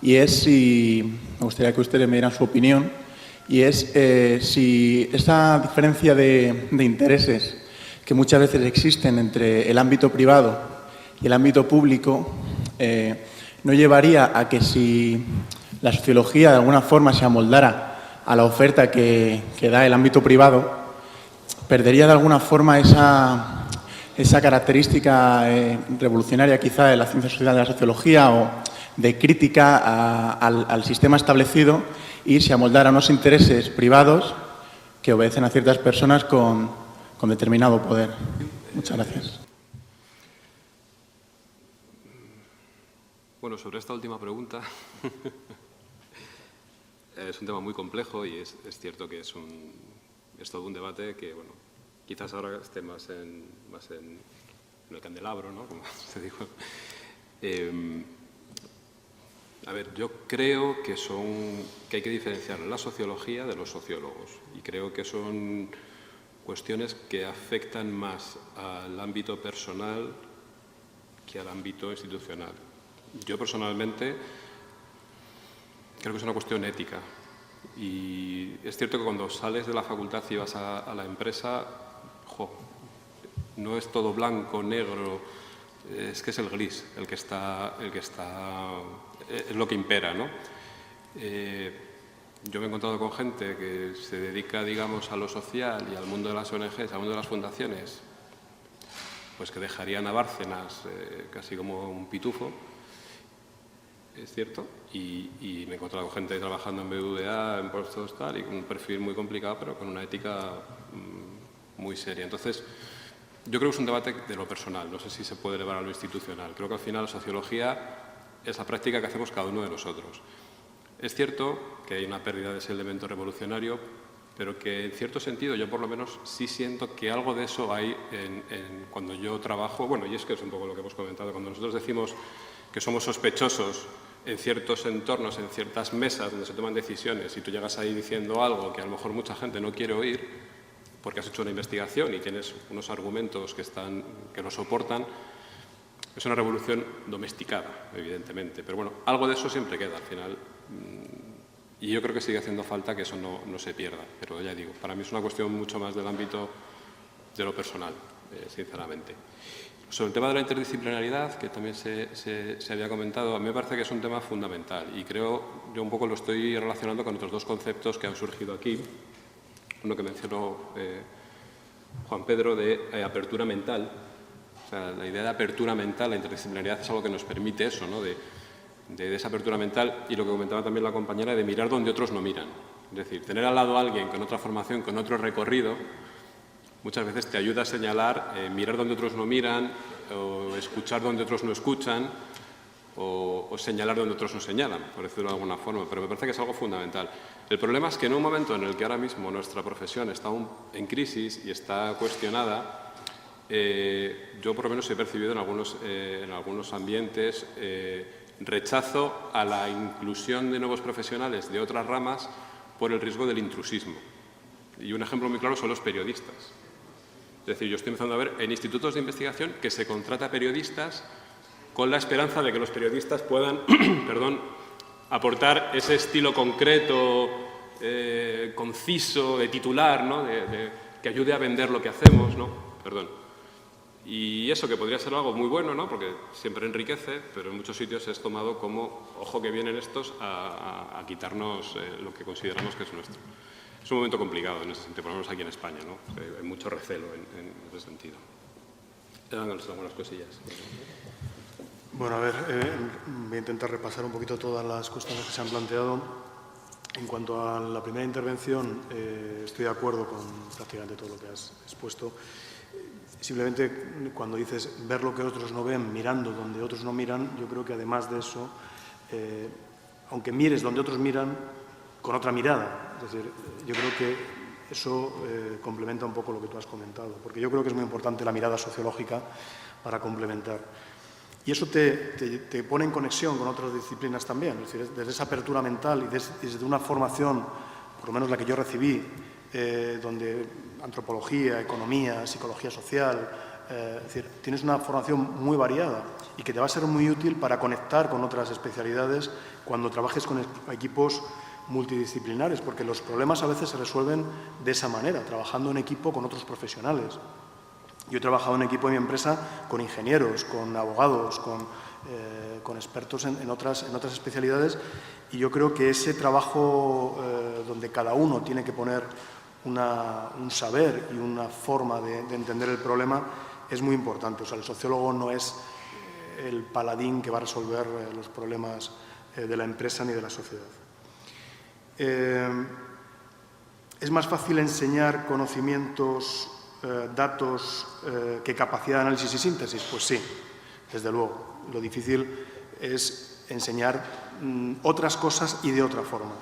y es si, me gustaría que ustedes me dieran su opinión, y es si esa diferencia de intereses que muchas veces existen entre el ámbito privado y el ámbito público no llevaría a que si la sociología de alguna forma se amoldara a la oferta que da el ámbito privado, perdería de alguna forma esa característica revolucionaria quizá de la ciencia social de la sociología o de crítica al sistema establecido y se amoldara a unos intereses privados que obedecen a ciertas personas con determinado poder. Muchas gracias. Bueno, sobre esta última pregunta, es un tema muy complejo y es cierto que es todo un debate que, bueno, quizás ahora esté más en el candelabro, ¿no? Como se dijo. A ver, yo creo que hay que diferenciar la sociología de los sociólogos y creo que son cuestiones que afectan más al ámbito personal que al ámbito institucional. Yo personalmente creo que es una cuestión ética y es cierto que cuando sales de la facultad y vas a la empresa, no es todo blanco, negro, es que es el gris el que está es lo que impera, ¿no? Yo me he encontrado con gente que se dedica, digamos, a lo social y al mundo de las ONGs, al mundo de las fundaciones, pues que dejarían a Bárcenas casi como un pitufo, es cierto, y me he encontrado con gente trabajando en BBVA, en puestos tal, y con un perfil muy complicado, pero con una ética muy seria. Entonces, yo creo que es un debate de lo personal, no sé si se puede elevar a lo institucional. Creo que al final la sociología es la práctica que hacemos cada uno de nosotros. Es cierto que hay una pérdida de ese elemento revolucionario, pero que en cierto sentido yo por lo menos sí siento que algo de eso hay cuando yo trabajo. Bueno, y es que es un poco lo que hemos comentado. Cuando nosotros decimos que somos sospechosos en ciertos entornos, en ciertas mesas donde se toman decisiones y tú llegas ahí diciendo algo que a lo mejor mucha gente no quiere oír porque has hecho una investigación y tienes unos argumentos que lo soportan, es una revolución domesticada, evidentemente. Pero bueno, algo de eso siempre queda al final. Y yo creo que sigue haciendo falta que eso no se pierda. Pero ya digo, para mí es una cuestión mucho más del ámbito de lo personal, sinceramente. Sobre el tema de la interdisciplinaridad, que también se había comentado, a mí me parece que es un tema fundamental. Y creo, yo un poco lo estoy relacionando con otros dos conceptos que han surgido aquí. Uno que mencionó Juan Pedro, de apertura mental. O sea, la idea de apertura mental, la interdisciplinaridad es algo que nos permite eso, ¿no? De esa apertura mental, y lo que comentaba también la compañera, de mirar donde otros no miran. Es decir, tener al lado a alguien con otra formación, con otro recorrido, muchas veces te ayuda a señalar, mirar donde otros no miran, o escuchar donde otros no escuchan, o señalar donde otros no señalan, por decirlo de alguna forma. Pero me parece que es algo fundamental. El problema es que en un momento en el que ahora mismo nuestra profesión está en crisis y está cuestionada, yo por lo menos he percibido en algunos ambientes rechazo a la inclusión de nuevos profesionales de otras ramas por el riesgo del intrusismo. Y un ejemplo muy claro son los periodistas. Es decir, yo estoy empezando a ver en institutos de investigación que se contrata periodistas con la esperanza de que los periodistas puedan aportar ese estilo concreto, conciso, de titular, ¿no? Que ayude a vender lo que hacemos, ¿no? Y eso que podría ser algo muy bueno, ¿no? Porque siempre enriquece, pero en muchos sitios es tomado como, ojo que vienen estos a quitarnos lo que consideramos que es nuestro. Es un momento complicado en ese sentido, por lo menos aquí en España, ¿no? Hay mucho recelo en ese sentido. Eran algunas cosillas. Bueno, a ver, voy a intentar repasar un poquito todas las cuestiones que se han planteado. En cuanto a la primera intervención, estoy de acuerdo con prácticamente todo lo que has expuesto. Simplemente cuando dices ver lo que otros no ven, mirando donde otros no miran, yo creo que además de eso, aunque mires donde otros miran, con otra mirada. Es decir, yo creo que eso complementa un poco lo que tú has comentado, porque yo creo que es muy importante la mirada sociológica para complementar. Y eso te pone en conexión con otras disciplinas también. Es decir, desde esa apertura mental y desde una formación, por lo menos la que yo recibí, donde antropología, economía, psicología social, es decir, tienes una formación muy variada y que te va a ser muy útil para conectar con otras especialidades cuando trabajes con equipos multidisciplinares, porque los problemas a veces se resuelven de esa manera, trabajando en equipo con otros profesionales. Yo he trabajado en equipo de mi empresa con ingenieros, con abogados, con expertos en otras especialidades, y yo creo que ese trabajo donde cada uno tiene que poner un saber y una forma de entender el problema es muy importante. O sea, el sociólogo no es el paladín que va a resolver los problemas de la empresa ni de la sociedad. ¿Es más fácil enseñar conocimientos, datos, que capacidad de análisis y síntesis? Pues sí, desde luego. Lo difícil es enseñar otras cosas y de otra forma.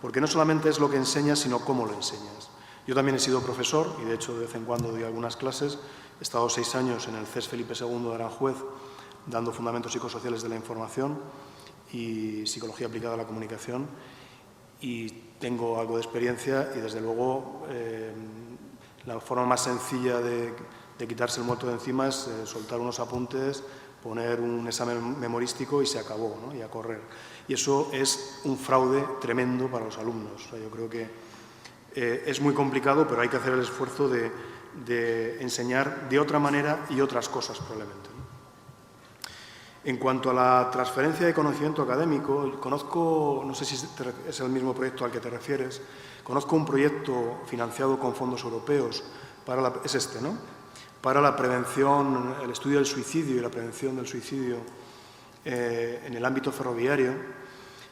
Porque no solamente es lo que enseñas, sino cómo lo enseñas. Yo también he sido profesor y, de hecho, de vez en cuando doy algunas clases. He estado 6 años en el CES Felipe II de Aranjuez, dando fundamentos psicosociales de la información y psicología aplicada a la comunicación. Y tengo algo de experiencia y, desde luego, la forma más sencilla de quitarse el muerto de encima es soltar unos apuntes, poner un examen memorístico y se acabó, ¿no? Y a correr. Y eso es un fraude tremendo para los alumnos. O sea, yo creo que es muy complicado, pero hay que hacer el esfuerzo de enseñar de otra manera y otras cosas probablemente, ¿no? En cuanto a la transferencia de conocimiento académico, conozco, no sé si es el mismo proyecto al que te refieres, conozco un proyecto financiado con fondos europeos, es este, ¿no? Para la prevención, el estudio del suicidio y la prevención del suicidio en el ámbito ferroviario.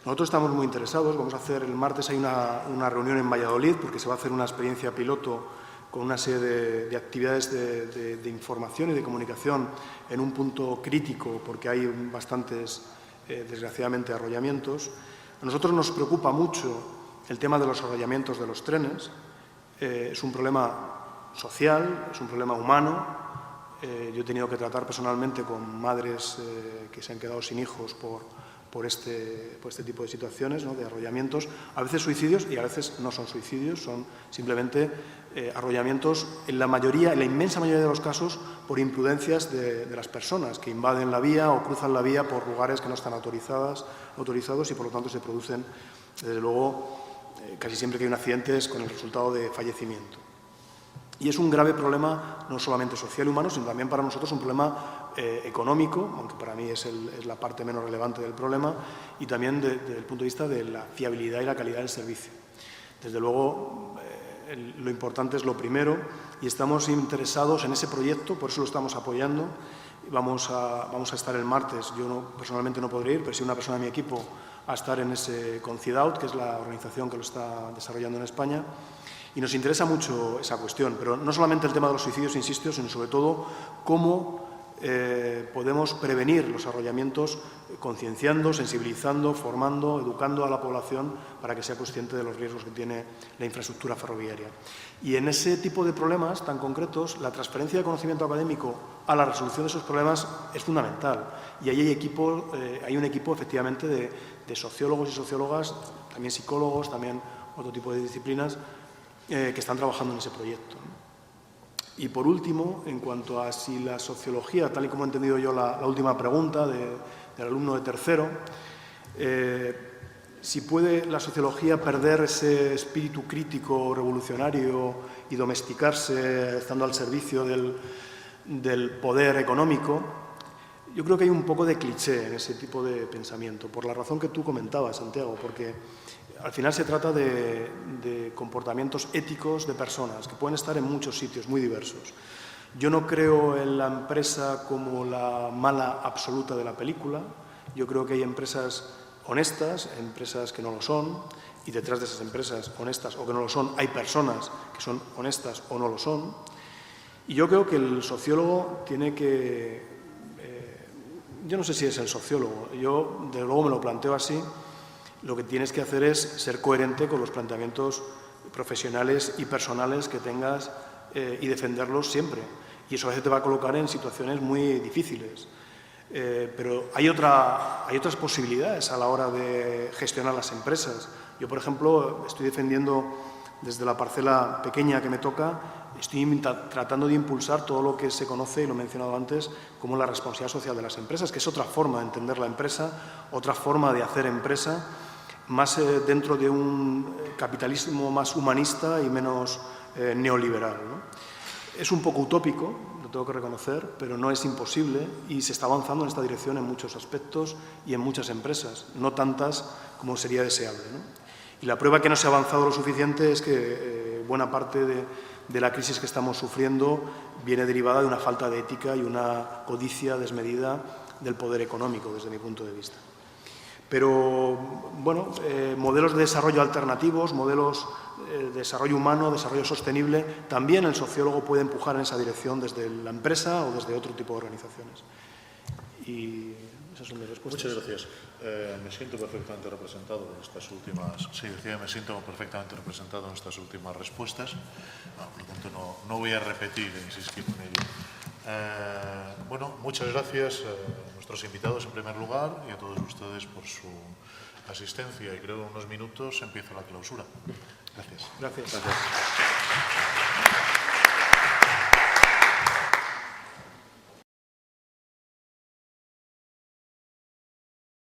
Nosotros estamos muy interesados. Vamos a hacer, el martes hay una reunión en Valladolid, porque se va a hacer una experiencia piloto con una serie de actividades de información y de comunicación en un punto crítico, porque hay bastantes, desgraciadamente, arrollamientos. A nosotros nos preocupa mucho el tema de los arrollamientos de los trenes. Es un problema social, es un problema humano. Yo he tenido que tratar personalmente con madres que se han quedado sin hijos por este tipo de situaciones, ¿no? De arrollamientos, a veces suicidios y a veces no son suicidios, son simplemente arrollamientos, en la inmensa mayoría de los casos, por imprudencias de las personas que invaden la vía o cruzan la vía por lugares que no están autorizados y, por lo tanto, se producen, desde luego, casi siempre que hay un accidente es con el resultado de fallecimiento. Y es un grave problema no solamente social y humano, sino también para nosotros un problema económico, aunque para mí es la parte menos relevante del problema, y también desde el punto de vista de la fiabilidad y la calidad del servicio. Desde luego, lo importante es lo primero, y estamos interesados en ese proyecto, por eso lo estamos apoyando. Vamos a estar el martes, yo personalmente no podré ir, pero sí una persona de mi equipo a estar en ese CONCIDAUT, que es la organización que lo está desarrollando en España. Y nos interesa mucho esa cuestión, pero no solamente el tema de los suicidios, insisto, sino sobre todo cómo podemos prevenir los arrollamientos concienciando, sensibilizando, formando, educando a la población para que sea consciente de los riesgos que tiene la infraestructura ferroviaria. Y en ese tipo de problemas tan concretos, la transferencia de conocimiento académico a la resolución de esos problemas es fundamental. Y ahí hay un equipo efectivamente de sociólogos y sociólogas, también psicólogos, también otro tipo de disciplinas, que están trabajando en ese proyecto. Y, por último, en cuanto a si la sociología, tal y como he entendido yo la última pregunta del alumno de tercero, si puede la sociología perder ese espíritu crítico, revolucionario y domesticarse estando al servicio del poder económico, yo creo que hay un poco de cliché en ese tipo de pensamiento, por la razón que tú comentabas, Santiago, porque al final se trata de comportamientos éticos de personas que pueden estar en muchos sitios muy diversos. Yo no creo en la empresa como la mala absoluta de la película. Yo creo que hay empresas honestas, empresas que no lo son, y detrás de esas empresas honestas o que no lo son hay personas que son honestas o no lo son. Y yo creo que el sociólogo tiene que... yo no sé si es el sociólogo, yo desde luego me lo planteo así. Lo que tienes que hacer es ser coherente con los planteamientos profesionales y personales que tengas y defenderlos siempre. Y eso a veces te va a colocar en situaciones muy difíciles. Pero hay otras posibilidades a la hora de gestionar las empresas. Yo, por ejemplo, estoy defendiendo desde la parcela pequeña que me toca, estoy tratando de impulsar todo lo que se conoce, y lo he mencionado antes, como la responsabilidad social de las empresas, que es otra forma de entender la empresa, otra forma de hacer empresa, más dentro de un capitalismo más humanista y menos neoliberal, ¿no? Es un poco utópico, lo tengo que reconocer, pero no es imposible y se está avanzando en esta dirección en muchos aspectos y en muchas empresas, no tantas como sería deseable, ¿no? Y la prueba que no se ha avanzado lo suficiente es que buena parte de la crisis que estamos sufriendo viene derivada de una falta de ética y una codicia desmedida del poder económico, desde mi punto de vista. Pero, bueno, modelos de desarrollo alternativos, modelos de desarrollo humano, desarrollo sostenible, también el sociólogo puede empujar en esa dirección desde la empresa o desde otro tipo de organizaciones. Y Esas son mis respuestas. Muchas gracias. Me siento perfectamente representado en estas últimas... Sí, decía, me siento perfectamente representado en estas últimas respuestas. Por lo tanto, no voy a repetir e insistir en ello. Bueno, muchas gracias a nuestros invitados en primer lugar y a todos ustedes por su asistencia. Y creo que en unos minutos empieza la clausura. Gracias. Gracias. Gracias.